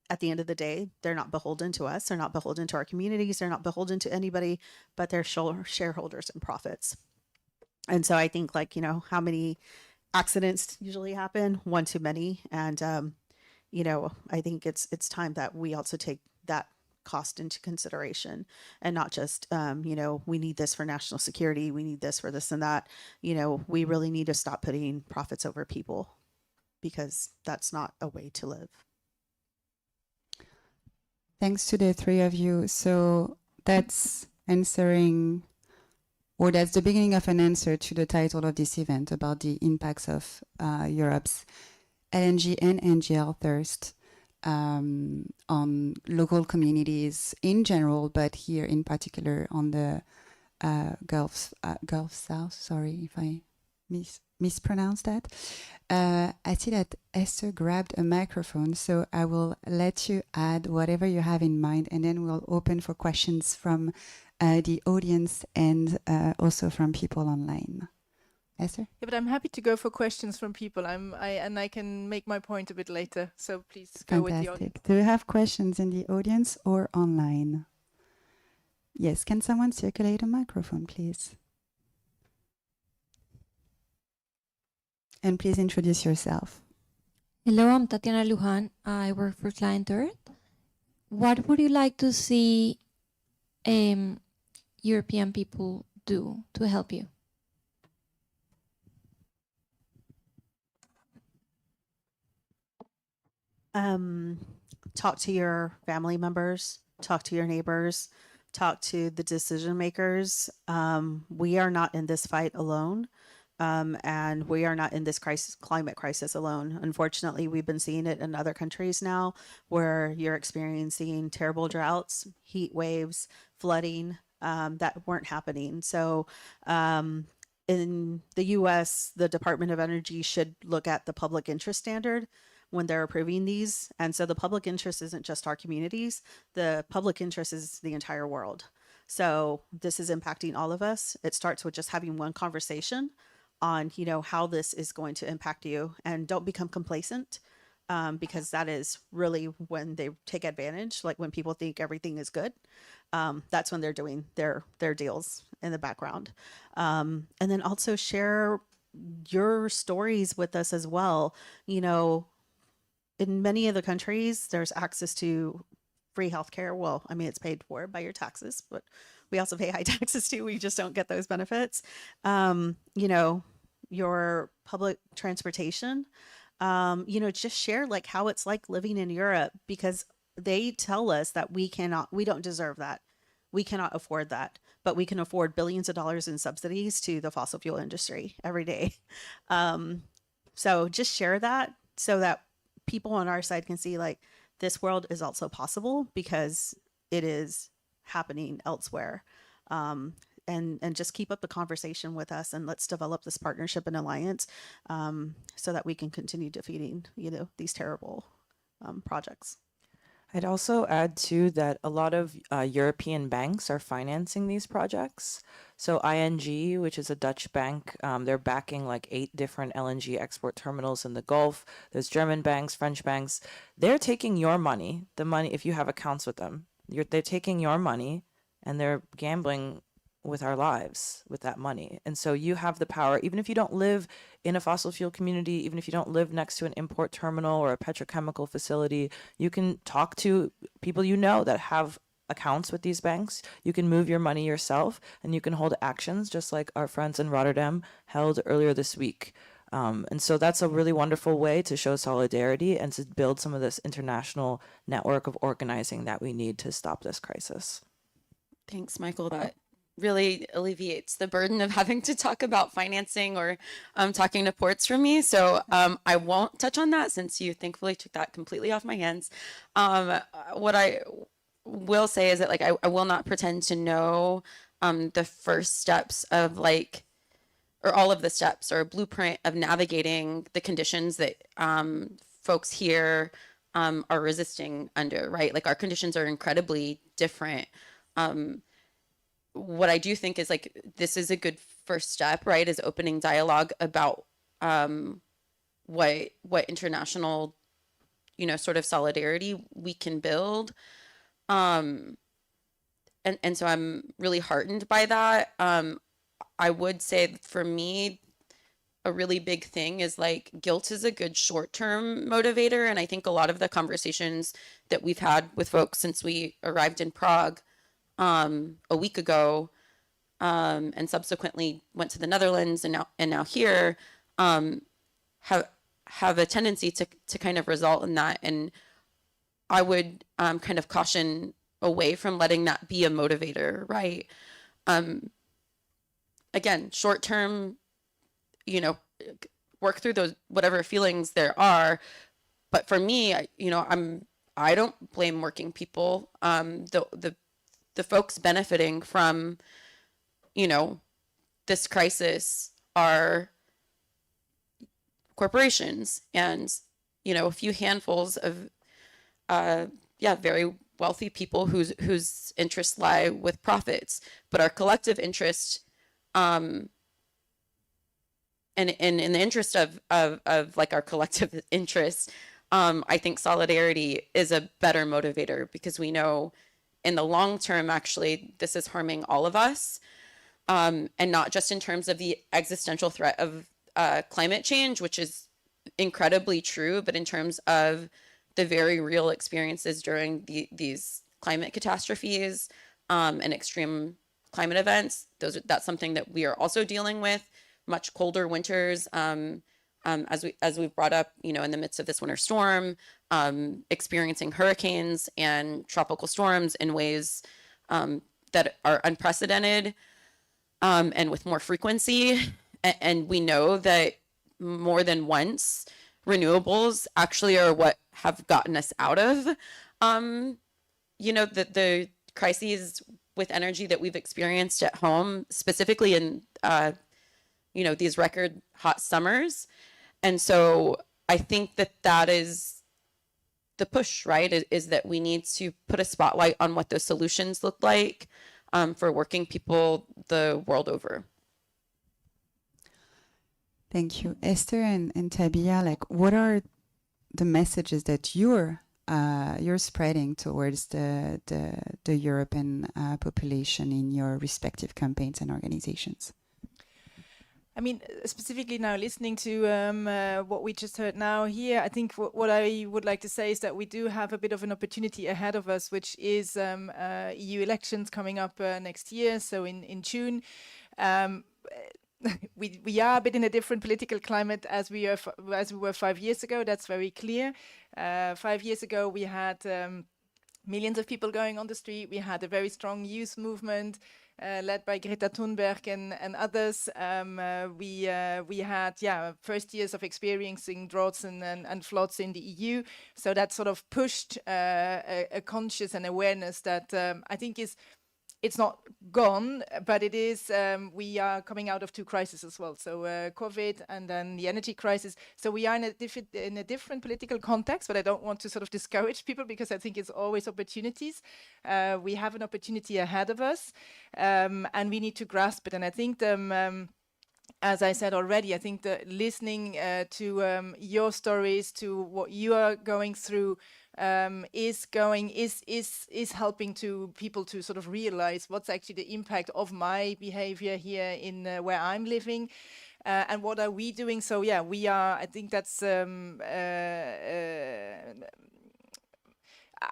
at the end of the day, they're not beholden to us. They're not beholden to our communities. They're not beholden to anybody, but they're shareholders and profits. And so I think, like, you know, how many accidents usually happen? One too many. And, you know, I think it's time that we also take that cost into consideration, and not just, you know, we need this for national security. We need this for this and that. You know, we really need to stop putting profits over people, because that's not a way to live.
Thanks to the three of you. So that's answering, or that's the beginning of an answer to the title of this event about the impacts of Europe's LNG and NGL thirst on local communities in general, but here in particular on the Gulf South. Sorry if I mispronounced that. I see that Esther grabbed a microphone, so I will let you add whatever you have in mind, and then we'll open for questions from the audience and also from people online. Esther?
Yeah, but I'm happy to go for questions from people. I can make my point a bit later. So please go with the audience.
Fantastic. Do you have questions in the audience or online? Yes, can someone circulate a microphone, please? And please introduce yourself.
Hello, I'm Tatiana Lujan. I work for Client Earth. What would you like to see European people do to help you?
Talk to your family members, talk to your neighbors, talk to the decision makers. We are not in this fight alone. And we are not in this climate crisis alone. Unfortunately, we've been seeing it in other countries now, where you're experiencing terrible droughts, heat waves, flooding that weren't happening. So in the US, the Department of Energy should look at the public interest standard when they're approving these. And so the public interest isn't just our communities, the public interest is the entire world. So this is impacting all of us. It starts with just having one conversation on, you know, how this is going to impact you, and don't become complacent, because that is really when they take advantage. Like when people think everything is good, that's when they're doing their deals in the background. And then also share your stories with us as well. You know, in many of the countries, there's access to free healthcare. Well, I mean, it's paid for by your taxes, but we also pay high taxes too. We just don't get those benefits. You know, your public transportation, you know, just share like how it's like living in Europe, because they tell us that we don't deserve that. We cannot afford that, but we can afford billions of dollars in subsidies to the fossil fuel industry every day. So just share that so that people on our side can see like this world is also possible, because it is happening elsewhere. And just keep up the conversation with us, and let's develop this partnership and alliance so that we can continue defeating, you know, these terrible projects.
I'd also add too that a lot of European banks are financing these projects. So ING, which is a Dutch bank, they're backing like 8 different LNG export terminals in the Gulf. There's German banks, French banks. They're taking your money, the money, if you have accounts with them, they're taking your money and they're gambling with our lives with that money. And so you have the power, even if you don't live in a fossil fuel community, even if you don't live next to an import terminal or a petrochemical facility, you can talk to people you know that have accounts with these banks. You can move your money yourself, and you can hold actions just like our friends in Rotterdam held earlier this week. And so that's a really wonderful way to show solidarity and to build some of this international network of organizing that we need to stop this crisis.
Thanks, Michael. That really alleviates the burden of having to talk about financing or talking to ports for me. So I won't touch on that since you thankfully took that completely off my hands. What I will say is that like I will not pretend to know the first steps of like, or all of the steps or a blueprint of navigating the conditions that folks here are resisting under, right? Like our conditions are incredibly different. What I do think is like, this is a good first step, right? Is opening dialogue about what international, you know, sort of solidarity we can build. And so I'm really heartened by that. I would say for me, a really big thing is like guilt is a good short-term motivator. And I think a lot of the conversations that we've had with folks since we arrived in Prague a week ago and subsequently went to the Netherlands and now here have a tendency to kind of result in that. And I would kind of caution away from letting that be a motivator, right? Again, short term, you know, work through those whatever feelings there are. But for me, I don't blame working people. The folks benefiting from, you know, this crisis are corporations and, you know, a few handfuls of very wealthy people whose interests lie with profits, but our collective interest, and in the interest of like our collective interests, I think solidarity is a better motivator because we know in the long term, actually, this is harming all of us, and not just in terms of the existential threat of climate change, which is incredibly true, but in terms of the very real experiences during these climate catastrophes and extreme climate events. That's something that we are also dealing with. Much colder winters, as we've brought up, you know, in the midst of this winter storm, experiencing hurricanes and tropical storms in ways that are unprecedented and with more frequency. And we know that more than once, renewables actually are what have gotten us out of, you know, the crises with energy that we've experienced at home, specifically in, you know, these record hot summers. And so I think that is the push, right? Is that we need to put a spotlight on what those solutions look like for working people the world over.
Thank you, Esther and Tabia. Like, what are the messages that you're spreading towards the European population in your respective campaigns and organizations?
I mean, specifically now listening to what we just heard now here, I think what I would like to say is that we do have a bit of an opportunity ahead of us, which is EU elections coming up next year, so in June. We are a bit in a different political climate as we were 5 years ago. That's very clear. 5 years ago, we had millions of people going on the street. We had a very strong youth movement led by Greta Thunberg and others. We had first years of experiencing droughts and floods in the EU. So that sort of pushed a conscious and awareness that I think it's not gone, but it is, we are coming out of two crises as well. So COVID and then the energy crisis. So we are in a different political context, but I don't want to sort of discourage people because I think it's always opportunities. We have an opportunity ahead of us and we need to grasp it. And I think as I said already, I think that listening to your stories, to what you are going through, is helping to people to sort of realize what's actually the impact of my behavior here in where I'm living. And what are we doing? So yeah, we are. I think that's.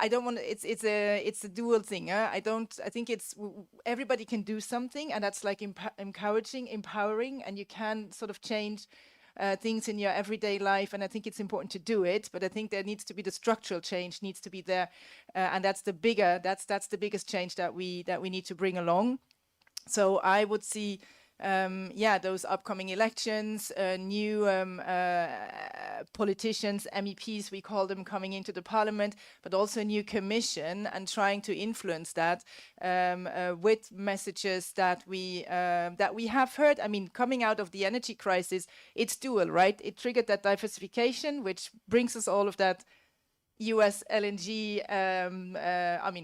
I don't want to, it's a dual thing. I think it's everybody can do something, and that's like encouraging, empowering, and you can sort of change things in your everyday life. And I think it's important to do it, but I think there needs to be the structural change needs to be there, and that's the biggest change that we need to bring along. So I would see. Those upcoming elections, new politicians, MEPs, we call them, coming into the parliament, but also a new commission, and trying to influence that with messages that we have heard. I mean, coming out of the energy crisis, it's dual, right? It triggered that diversification, which brings us all of that US LNG,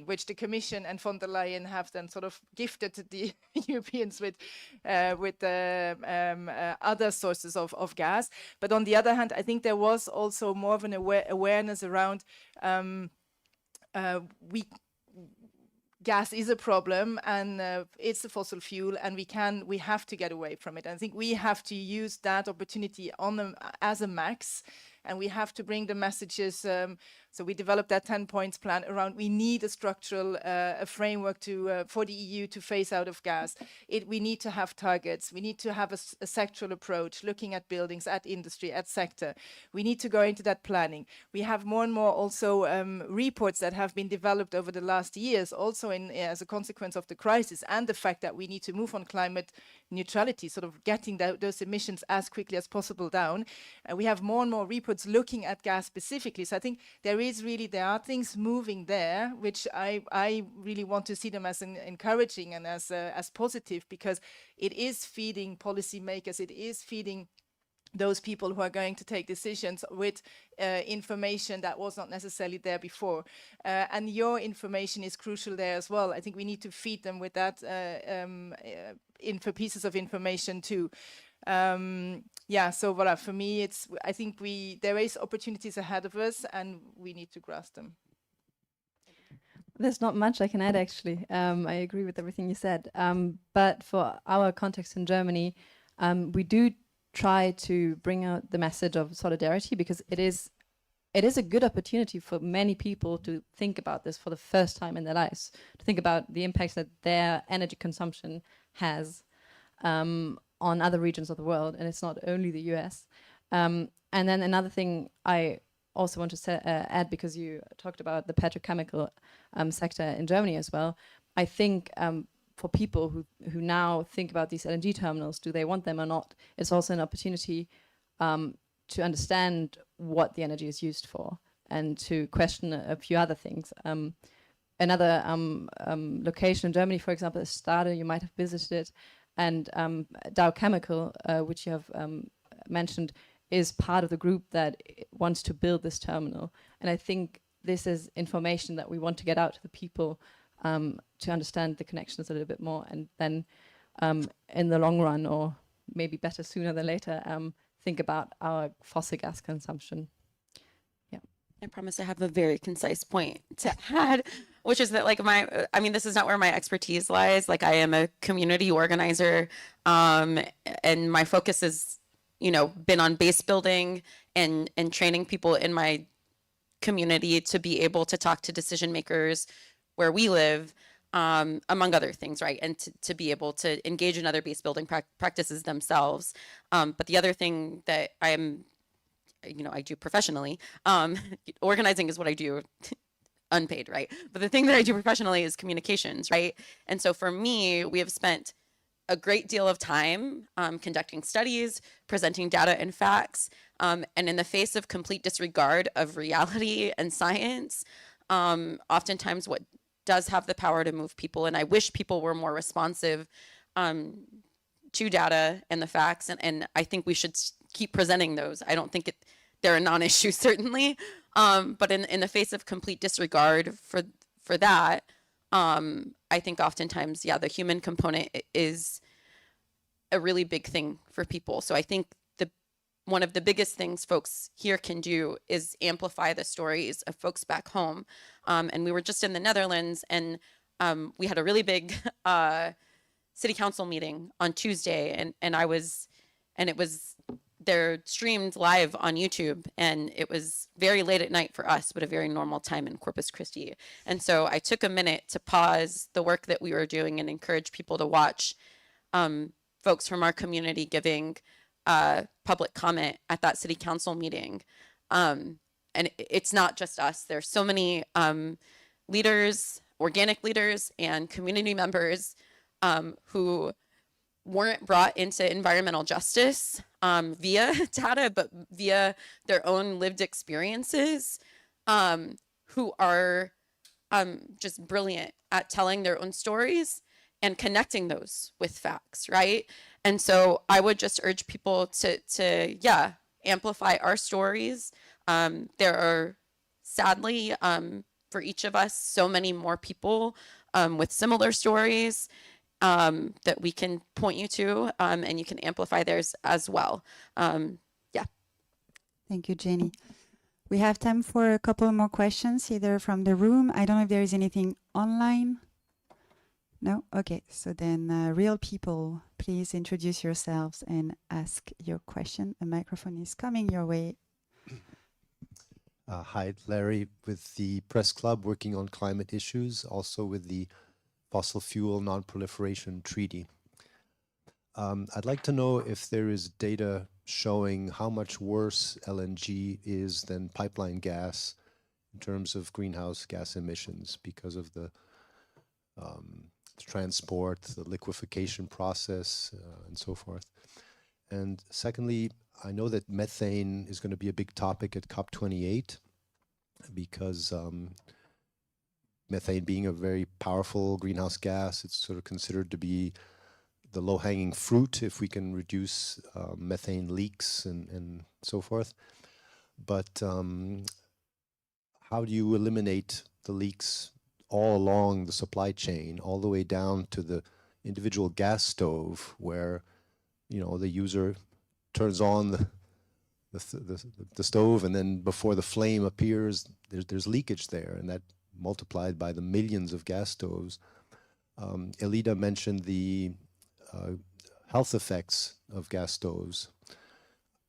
which the Commission and von der Leyen have then sort of gifted the Europeans with other sources of gas. But on the other hand, I think there was also more of an awareness around gas is a problem, and it's a fossil fuel, and we have to get away from it. And I think we have to use that opportunity as a max. And we have to bring the messages. So we developed that 10 points plan around. We need a structural a framework for the EU to phase out of gas. We need to have targets. We need to have a sectoral approach, looking at buildings, at industry, at sector. We need to go into that planning. We have more and more also reports that have been developed over the last years, also as a consequence of the crisis and the fact that we need to move on climate neutrality, sort of getting those emissions as quickly as possible down. We have more and more reports looking at gas specifically. So I think there are things moving there, which I really want to see them as encouraging and as positive, because it is feeding policymakers, it is feeding those people who are going to take decisions with information that was not necessarily there before. And your information is crucial there as well. I think we need to feed them with that for pieces of information too. So voilà, for me, I think there is opportunities ahead of us, and we need to grasp them.
There's not much I can add, actually. I agree with everything you said. But for our context in Germany, we do try to bring out the message of solidarity, because it is a good opportunity for many people to think about this for the first time in their lives, to think about the impacts that their energy consumption has on other regions of the world, and it's not only the US. And then another thing I also want to add, because you talked about the petrochemical sector in Germany as well, I think for people who now think about these LNG terminals, do they want them or not, it's also an opportunity to understand what the energy is used for, and to question a few other things. Another location in Germany, for example, is Stade. You might have visited it. And Dow Chemical, which you have mentioned, is part of the group that wants to build this terminal. And I think this is information that we want to get out to the people, to understand the connections a little bit more, and then in the long run, or maybe better sooner than later, think about our fossil gas consumption. Yeah.
I promise I have a very concise point to add, which is that, like, this is not where my expertise lies. Like, I am a community organizer, and my focus has, been on base building and training people in my community to be able to talk to decision makers where we live, among other things, right? And to be able to engage in other base building practices themselves. But the other thing that I do professionally, organizing is what I do unpaid, right? But the thing that I do professionally is communications, right? And so for me, we have spent a great deal of time conducting studies, presenting data and facts, and in the face of complete disregard of reality and science, oftentimes what does have the power to move people, and I wish people were more responsive to data and the facts, and I think we should keep presenting those. I don't think they're a non-issue, certainly, but in the face of complete disregard for that, I think oftentimes, the human component is a really big thing for people. So I think one of the biggest things folks here can do is amplify the stories of folks back home. And we were just in the Netherlands, and we had a really big city council meeting on Tuesday, and it was, they're streamed live on YouTube, and it was very late at night for us, but a very normal time in Corpus Christi. And so I took a minute to pause the work that we were doing and encourage people to watch folks from our community giving public comment at that city council meeting. And it's not just us. There's so many leaders, organic leaders and community members who weren't brought into environmental justice via data, but via their own lived experiences, who are just brilliant at telling their own stories and connecting those with facts, right? And so I would just urge people to amplify our stories. There are, sadly, for each of us, so many more people with similar stories that we can point you to, and you can amplify theirs as well.
Thank you, Jenny. We have time for a couple more questions, either from the room. I don't know if there is anything online. No? Okay, so then real people, please introduce yourselves and ask your question. A microphone is coming your way.
Hi, Larry, with the Press Club, working on climate issues, also with the Fossil Fuel Non-Proliferation Treaty. I'd like to know if there is data showing how much worse LNG is than pipeline gas in terms of greenhouse gas emissions because of the transport, the liquefaction process, and so forth. And secondly, I know that methane is going to be a big topic at COP28 because methane being a very powerful greenhouse gas, it's sort of considered to be the low-hanging fruit if we can reduce methane leaks and so forth. But how do you eliminate the leaks all along the supply chain, all the way down to the individual gas stove where, you know, the user turns on the stove, and then before the flame appears, there's leakage there, and that multiplied by the millions of gas stoves. Elida mentioned the health effects of gas stoves,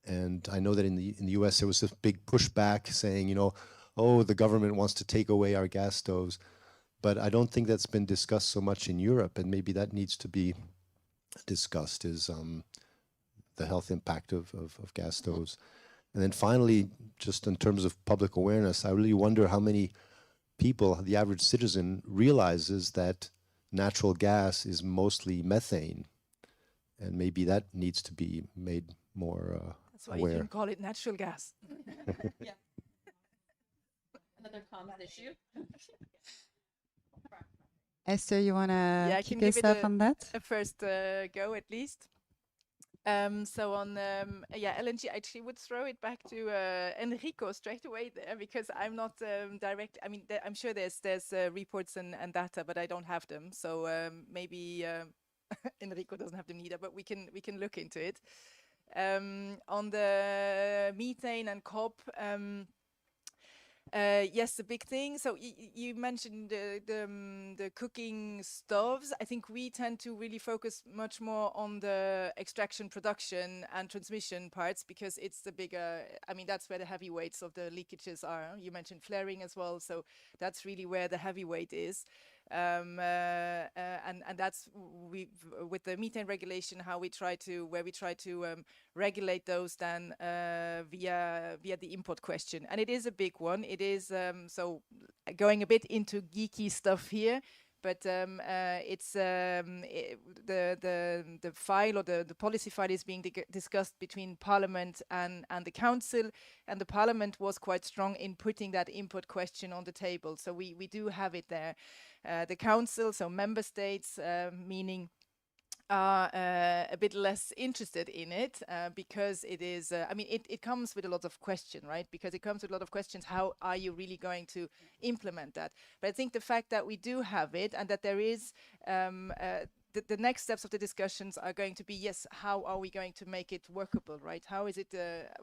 and I know that in the US there was this big pushback saying, you know, oh, the government wants to take away our gas stoves, but I don't think that's been discussed so much in Europe, and maybe that needs to be discussed, is the health impact of gas stoves. And then finally, just in terms of public awareness, I really wonder how many people, the average citizen, realizes that natural gas is mostly methane, and maybe that needs to be made more
That's why
aware.
you can call it natural gas.
Yeah. Another common issue.
Esther, you want to
I
kick
can give
us
it
off on that?
a first go at least. So on LNG, I actually would throw it back to Enrico straight away there, because I'm not direct. I mean, I'm sure there's reports and data, but I don't have them. So maybe Enrico doesn't have them either, but we can look into it. On the methane and COP. Yes, the big thing. So you mentioned the cooking stoves. I think we tend to really focus much more on the extraction, production, and transmission parts, because it's the bigger. I mean, that's where the heavyweights of the leakages are. You mentioned flaring as well, so that's really where the heavyweight is. And that's with the methane regulation, where we try to regulate those then via the import question, and it is a big one. It is so going a bit into geeky stuff here, but it's the file, or the policy file, is being discussed between Parliament and the Council, and the Parliament was quite strong in putting that import question on the table. So we do have it there. The Council, so member states, meaning, are a bit less interested in it because it is, I mean, it comes with a lot of question, right? Because it comes with a lot of questions. How are you really going to implement that? But I think the fact that we do have it, and that there is the next steps of the discussions are going to be, yes, how are we going to make it workable, right? How is it,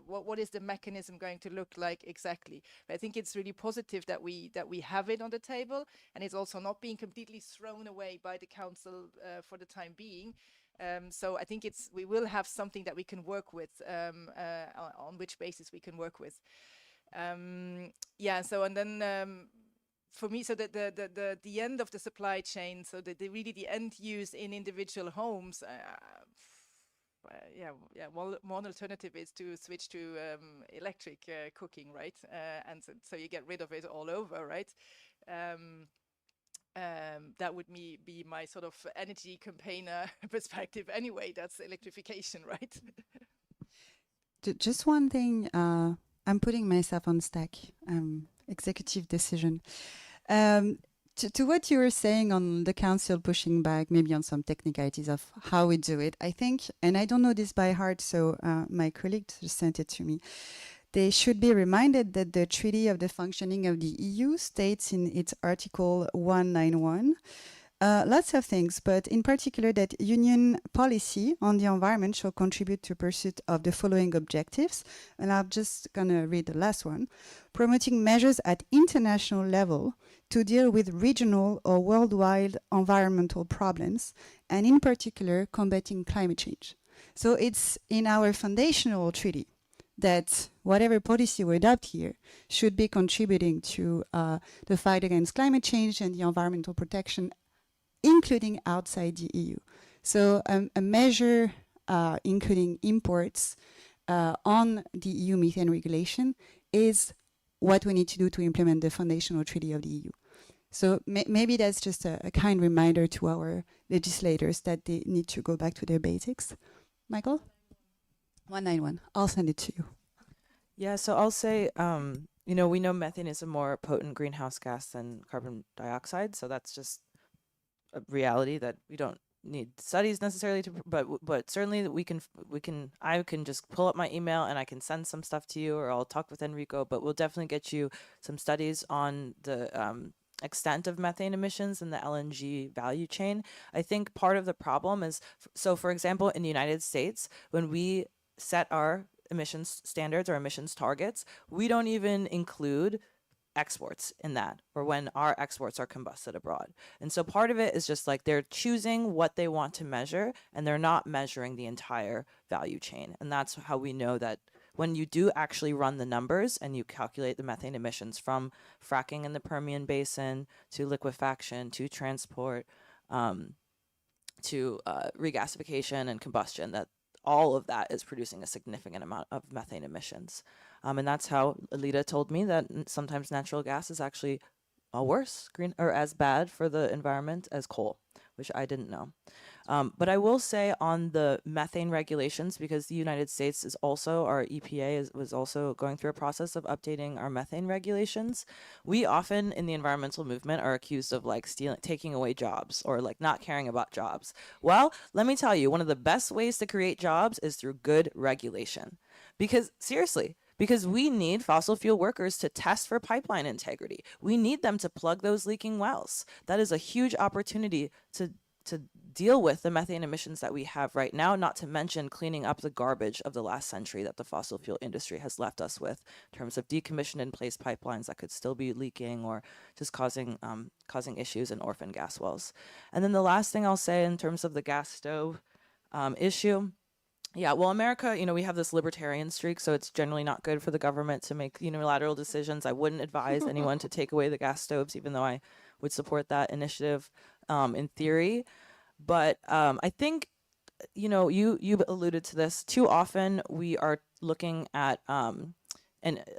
what is the mechanism going to look like exactly? But I think it's really positive that we have it on the table, and it's also not being completely thrown away by the council for the time being. So I think we will have something that we can work with, on which basis we can work with. Yeah, so and then for me, so the end of the supply chain, so really the end use in individual homes, one alternative is to switch to electric cooking, right? And so you get rid of it all over, right? That would be my sort of energy campaigner perspective anyway. That's electrification, right?
Just one thing, I'm putting myself on stack, executive decision. To what you were saying on the council pushing back, maybe on some technicalities of how we do it, I think, and I don't know this by heart, so my colleague just sent it to me, they should be reminded that the Treaty of the Functioning of the EU states in its Article 191 lots of things, but in particular that union policy on the environment shall contribute to pursuit of the following objectives. And I'm just gonna read the last one. Promoting measures at international level to deal with regional or worldwide environmental problems, and in particular, combating climate change. So it's in our foundational treaty that whatever policy we adopt here should be contributing to the fight against climate change and the environmental protection, including outside the EU. So a measure including imports on the EU methane regulation is what we need to do to implement the foundational treaty of the EU. So maybe that's just a kind reminder to our legislators that they need to go back to their basics. Michael? 191. I'll send it to you.
Yeah, so I'll say, you know, we know methane is a more potent greenhouse gas than carbon dioxide, so that's just a reality that we don't need studies necessarily to, but certainly I can just pull up my email and I can send some stuff to you, or I'll talk with Enrico, but we'll definitely get you some studies on the extent of methane emissions in the LNG value chain. I think part of the problem is, so for example, in the United States, when we set our emissions standards or emissions targets, we don't even include exports in that, or when our exports are combusted abroad. And so part of it is just like they're choosing what they want to measure, and they're not measuring the entire value chain. And that's how we know that when you do actually run the numbers and you calculate the methane emissions from fracking in the Permian Basin to liquefaction to transport to regasification and combustion, that all of that is producing a significant amount of methane emissions. And that's how Alita told me that sometimes natural gas is actually worse, or as bad for the environment as coal, which I didn't know. But I will say on the methane regulations, because the United States is also, our EPA was also going through a process of updating our methane regulations. We often in the environmental movement are accused of like taking away jobs, or like not caring about jobs. Well, let me tell you, one of the best ways to create jobs is through good regulation. Because seriously, because we need fossil fuel workers to test for pipeline integrity. We need them to plug those leaking wells. That is a huge opportunity to deal with the methane emissions that we have right now, not to mention cleaning up the garbage of the last century that the fossil fuel industry has left us with in terms of decommissioned in place pipelines that could still be leaking or just causing issues in orphan gas wells. And then the last thing I'll say in terms of the gas stove issue, yeah, well, America, you know, we have this libertarian streak, so it's generally not good for the government to make unilateral decisions. I wouldn't advise anyone to take away the gas stoves, even though I would support that initiative in theory. But I think, you know, you alluded to this. Too often we are looking at, and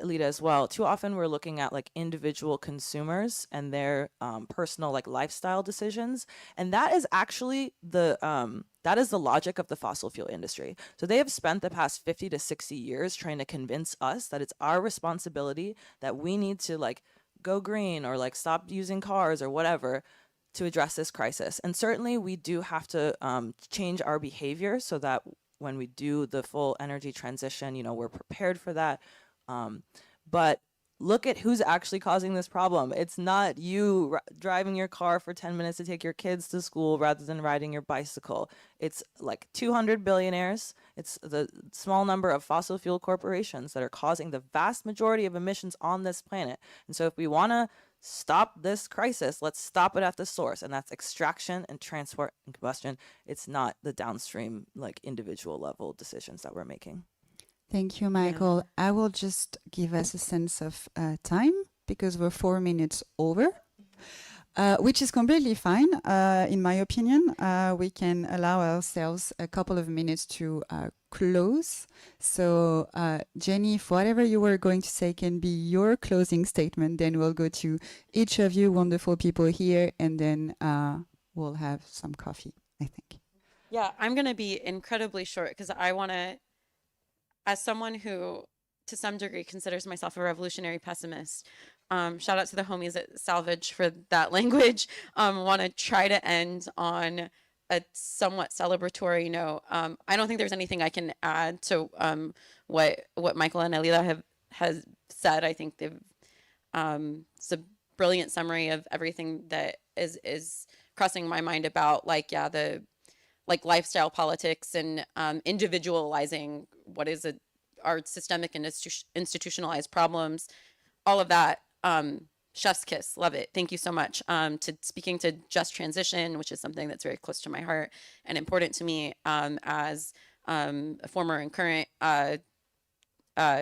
Alita as well, too often we're looking at like individual consumers and their personal like lifestyle decisions. And that is actually the logic of the fossil fuel industry. So they have spent the past 50 to 60 years trying to convince us that it's our responsibility, that we need to like go green or like stop using cars or whatever to address this crisis. And certainly we do have to change our behavior so that when we do the full energy transition, you know, we're prepared for that. But look at who's actually causing this problem. It's not you driving your car for 10 minutes to take your kids to school rather than riding your bicycle. It's like 200 billionaires. It's the small number of fossil fuel corporations that are causing the vast majority of emissions on this planet. And so if we want to stop this crisis, let's stop it at the source, and that's extraction and transport and combustion. It's not the downstream, like, individual level decisions that we're making.
Thank you, Michael. I will just give us a sense of time because we're 4 minutes over, which is completely fine. In my opinion, we can allow ourselves a couple of minutes to close. So, Jenny, if whatever you were going to say can be your closing statement, then we'll go to each of you wonderful people here, and then we'll have some coffee, I think.
Yeah, I'm going to be incredibly short because I want to, as someone who to some degree considers myself a revolutionary pessimist, shout out to the homies at Salvage for that language, want to try to end on a somewhat celebratory note. I don't think there's anything I can add to what Michael and Elida has said. I think they've it's a brilliant summary of everything that is crossing my mind about, like, yeah, the like lifestyle politics and individualizing what is our systemic and institutionalized problems, all of that. Chef's kiss, love it. Thank you so much. To speaking to just transition, which is something that's very close to my heart and important to me as a former and current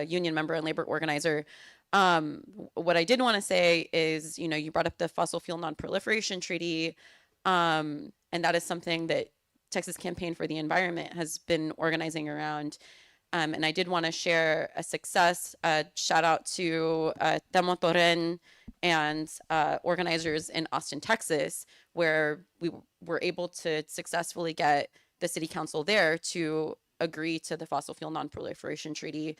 union member and labor organizer. What I did want to say is, you know, you brought up the Fossil Fuel Non-Proliferation Treaty, and that is something that Texas Campaign for the Environment has been organizing around. And I did want to share a success, shout out to Temo Torren and organizers in Austin, Texas, where we were able to successfully get the city council there to agree to the Fossil Fuel Non-Proliferation Treaty,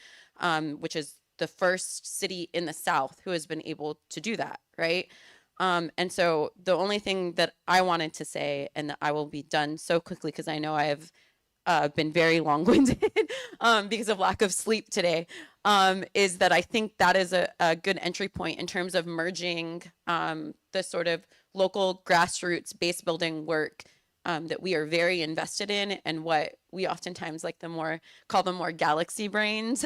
which is the first city in the South who has been able to do that, right? And so the only thing that I wanted to say, and that I will be done so quickly because I know I have been very long-winded because of lack of sleep today, is that I think that is a good entry point in terms of merging the sort of local grassroots base building work that we are very invested in, and what we oftentimes like call the more galaxy brains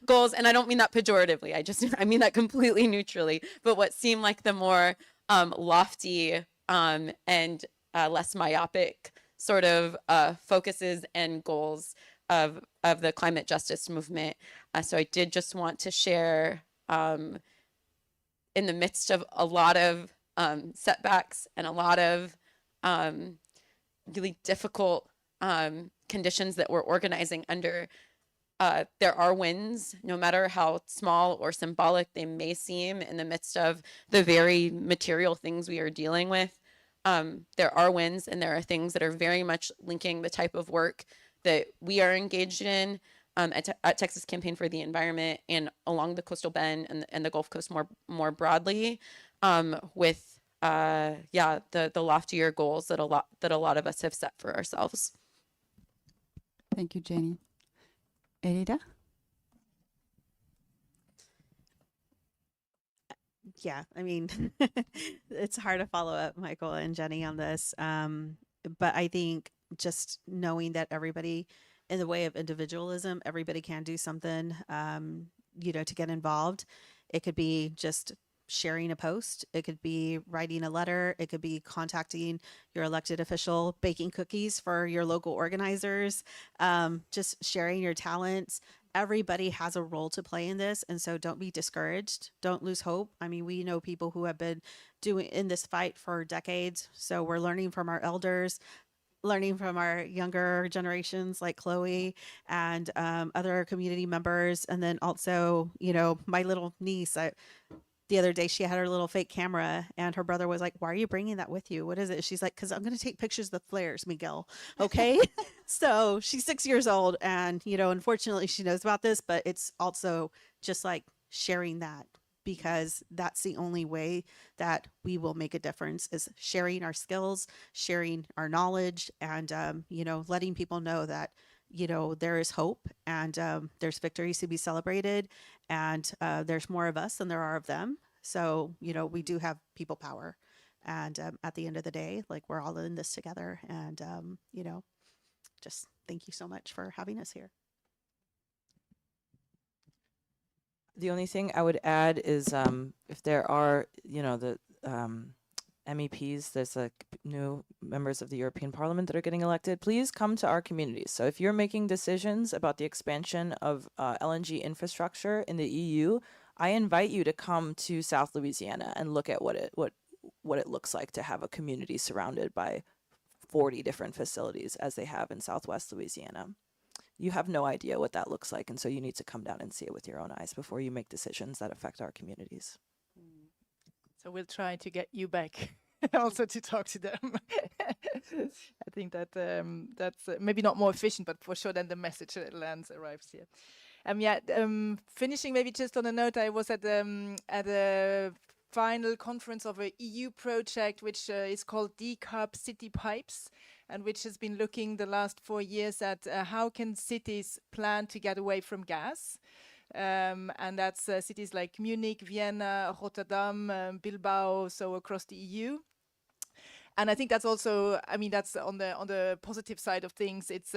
goals. And I don't mean that pejoratively. I mean that completely neutrally. But what seem like the more lofty and less myopic sort of focuses and goals of the climate justice movement. So I did just want to share, in the midst of a lot of setbacks and a lot of really difficult conditions that we're organizing under, there are wins, no matter how small or symbolic they may seem in the midst of the very material things we are dealing with. There are wins, and there are things that are very much linking the type of work that we are engaged in at Texas Campaign for the Environment and along the coastal bend and the Gulf Coast more broadly, with the loftier goals that a lot of us have set for ourselves.
Thank you, Jenny. Elida?
Yeah, I mean, it's hard to follow up Michael and Jenny on this. But I think just knowing that everybody, in the way of individualism, everybody can do something, to get involved. It could be just sharing a post. It could be writing a letter. It could be contacting your elected official, baking cookies for your local organizers, just sharing your talents. Everybody has a role to play in this. And so don't be discouraged. Don't lose hope. I mean, we know people who have been doing in this fight for decades. So we're learning from our elders, learning from our younger generations like Chloe and other community members. And then also, my little niece, the other day she had her little fake camera and her brother was like, why are you bringing that with you? What is it? She's like, because I'm going to take pictures of the flares, Miguel. Okay. So she's 6 years old and, unfortunately she knows about this, but it's also just like sharing that, because that's the only way that we will make a difference, is sharing our skills, sharing our knowledge, and, letting people know that you know, there is hope, and there's victories to be celebrated, and there's more of us than there are of them. So, you know, we do have people power. And at the end of the day, like, we're all in this together. And, you know, just thank you so much for having us here.
The only thing I would add is if there are, you know, the MEPs, there's new members of the European Parliament that are getting elected, please come to our communities. So if you're making decisions about the expansion of LNG infrastructure in the EU, I invite you to come to South Louisiana and look at what it looks like to have a community surrounded by 40 different facilities as they have in Southwest Louisiana. You have no idea what that looks like, and so you need to come down and see it with your own eyes before you make decisions that affect our communities.
So we'll try to get you back also to talk to them. I think that that's maybe not more efficient, but for sure then the message arrives here. Finishing maybe just on a note, I was at a final conference of a EU project which is called Decarb City Pipes, and which has been looking the last 4 years at how can cities plan to get away from gas. And that's cities like Munich, Vienna, Rotterdam, Bilbao, so across the EU. And I think that's also, I mean, that's on the positive side of things. It's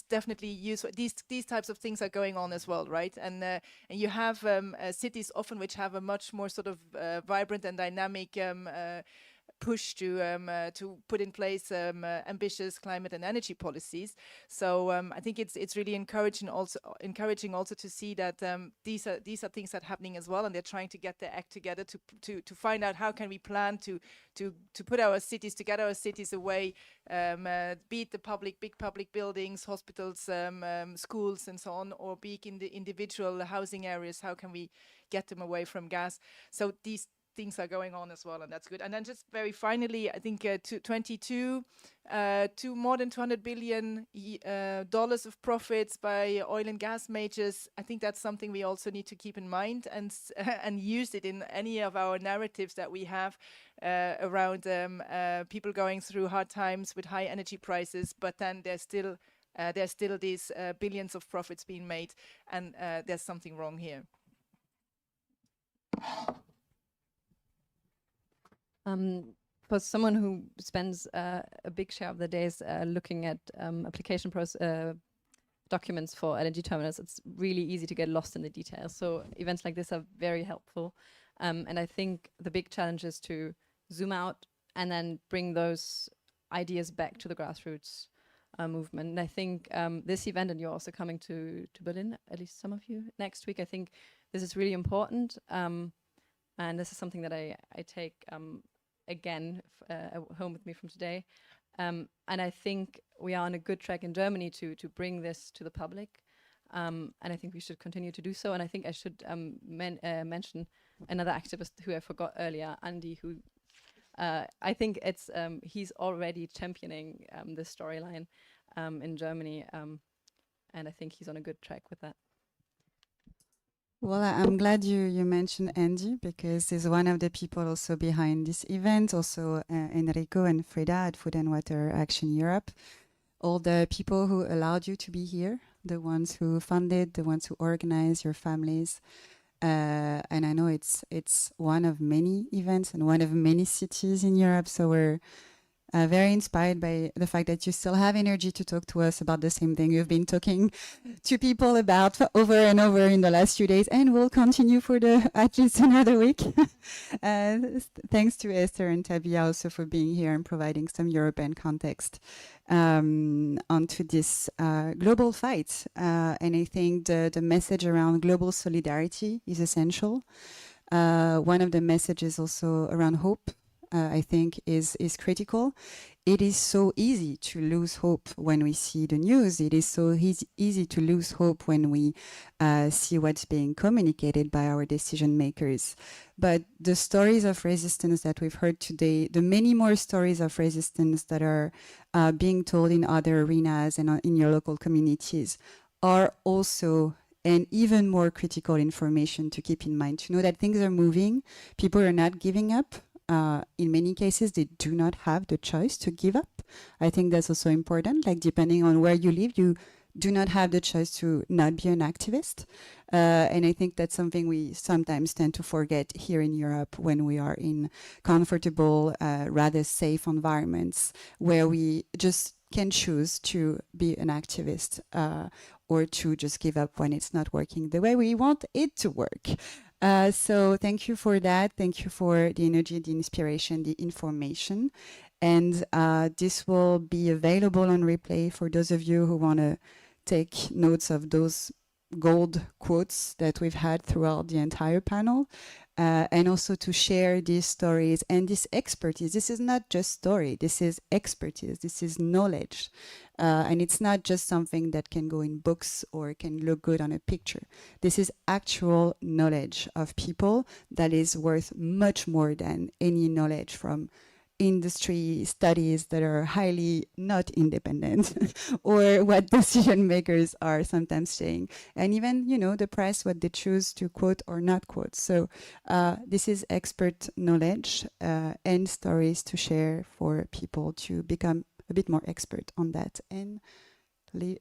definitely useful. These types of things are going on as well, right? And you have cities often which have a much more sort of vibrant and dynamic push to put in place ambitious climate and energy policies. So I think it's really encouraging also to see that these are things that are happening as well, and they're trying to get their act together to find out how can we plan to put our cities, to get our cities away, be it the big public buildings, hospitals, schools, and so on, or be it in the individual housing areas. How can we get them away from gas? So these things are going on as well, and that's good. And then just very finally, I think to more than $200 billion of profits by oil and gas majors. I think that's something we also need to keep in mind and use it in any of our narratives that we have around people going through hard times with high energy prices, but then there's still these billions of profits being made, and there's something wrong here.
For someone who spends a big share of the days looking at application documents for LNG terminals, it's really easy to get lost in the details. So events like this are very helpful. And I think the big challenge is to zoom out and then bring those ideas back to the grassroots movement. And I think this event, and you're also coming to Berlin, at least some of you, next week, I think this is really important. And this is something that I take again home with me from today. And I think we are on a good track in Germany to bring this to the public. And I think we should continue to do so. And I think I should mention another activist who I forgot earlier, Andy, who I think it's he's already championing this storyline in Germany. And I think he's on a good track with that.
Well, I'm glad you mentioned Andy, because he's one of the people also behind this event, also Enrico and Frida at Food and Water Action Europe, all the people who allowed you to be here, the ones who funded, the ones who organized, your families. And I know it's one of many events and one of many cities in Europe, so we're very inspired by the fact that you still have energy to talk to us about the same thing you've been talking to people about over and over in the last few days, and will continue for at least another week. Thanks to Esther and Tabia also for being here and providing some European context onto this global fight. And I think the message around global solidarity is essential. One of the messages also around hope, I think is critical. It is so easy to lose hope when we see the news. It is so easy to lose hope when we see what's being communicated by our decision makers. But the stories of resistance that we've heard today, the many more stories of resistance that are being told in other arenas and in your local communities, are also and even more critical information to keep in mind, to know that things are moving, people are not giving up. in many cases, they do not have the choice to give up. I think that's also important. Like, depending on where you live, you do not have the choice to not be an activist. And I think that's something we sometimes tend to forget here in Europe when we are in comfortable, rather safe environments where we just can choose to be an activist or to just give up when it's not working the way we want it to work. So thank you for that. Thank you for the energy, the inspiration, the information. And this will be available on replay for those of you who want to take notes of those gold quotes that we've had throughout the entire panel, and also to share these stories and this expertise. This is not just story, this is expertise, this is knowledge. And it's not just something that can go in books or can look good on a picture. This is actual knowledge of people that is worth much more than any knowledge from industry studies that are highly not independent or what decision makers are sometimes saying, and even, you know, the press, what they choose to quote or not quote. So this is expert knowledge and stories to share for people to become a bit more expert on that and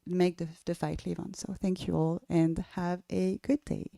make the fight live on. So thank you all and have a good day.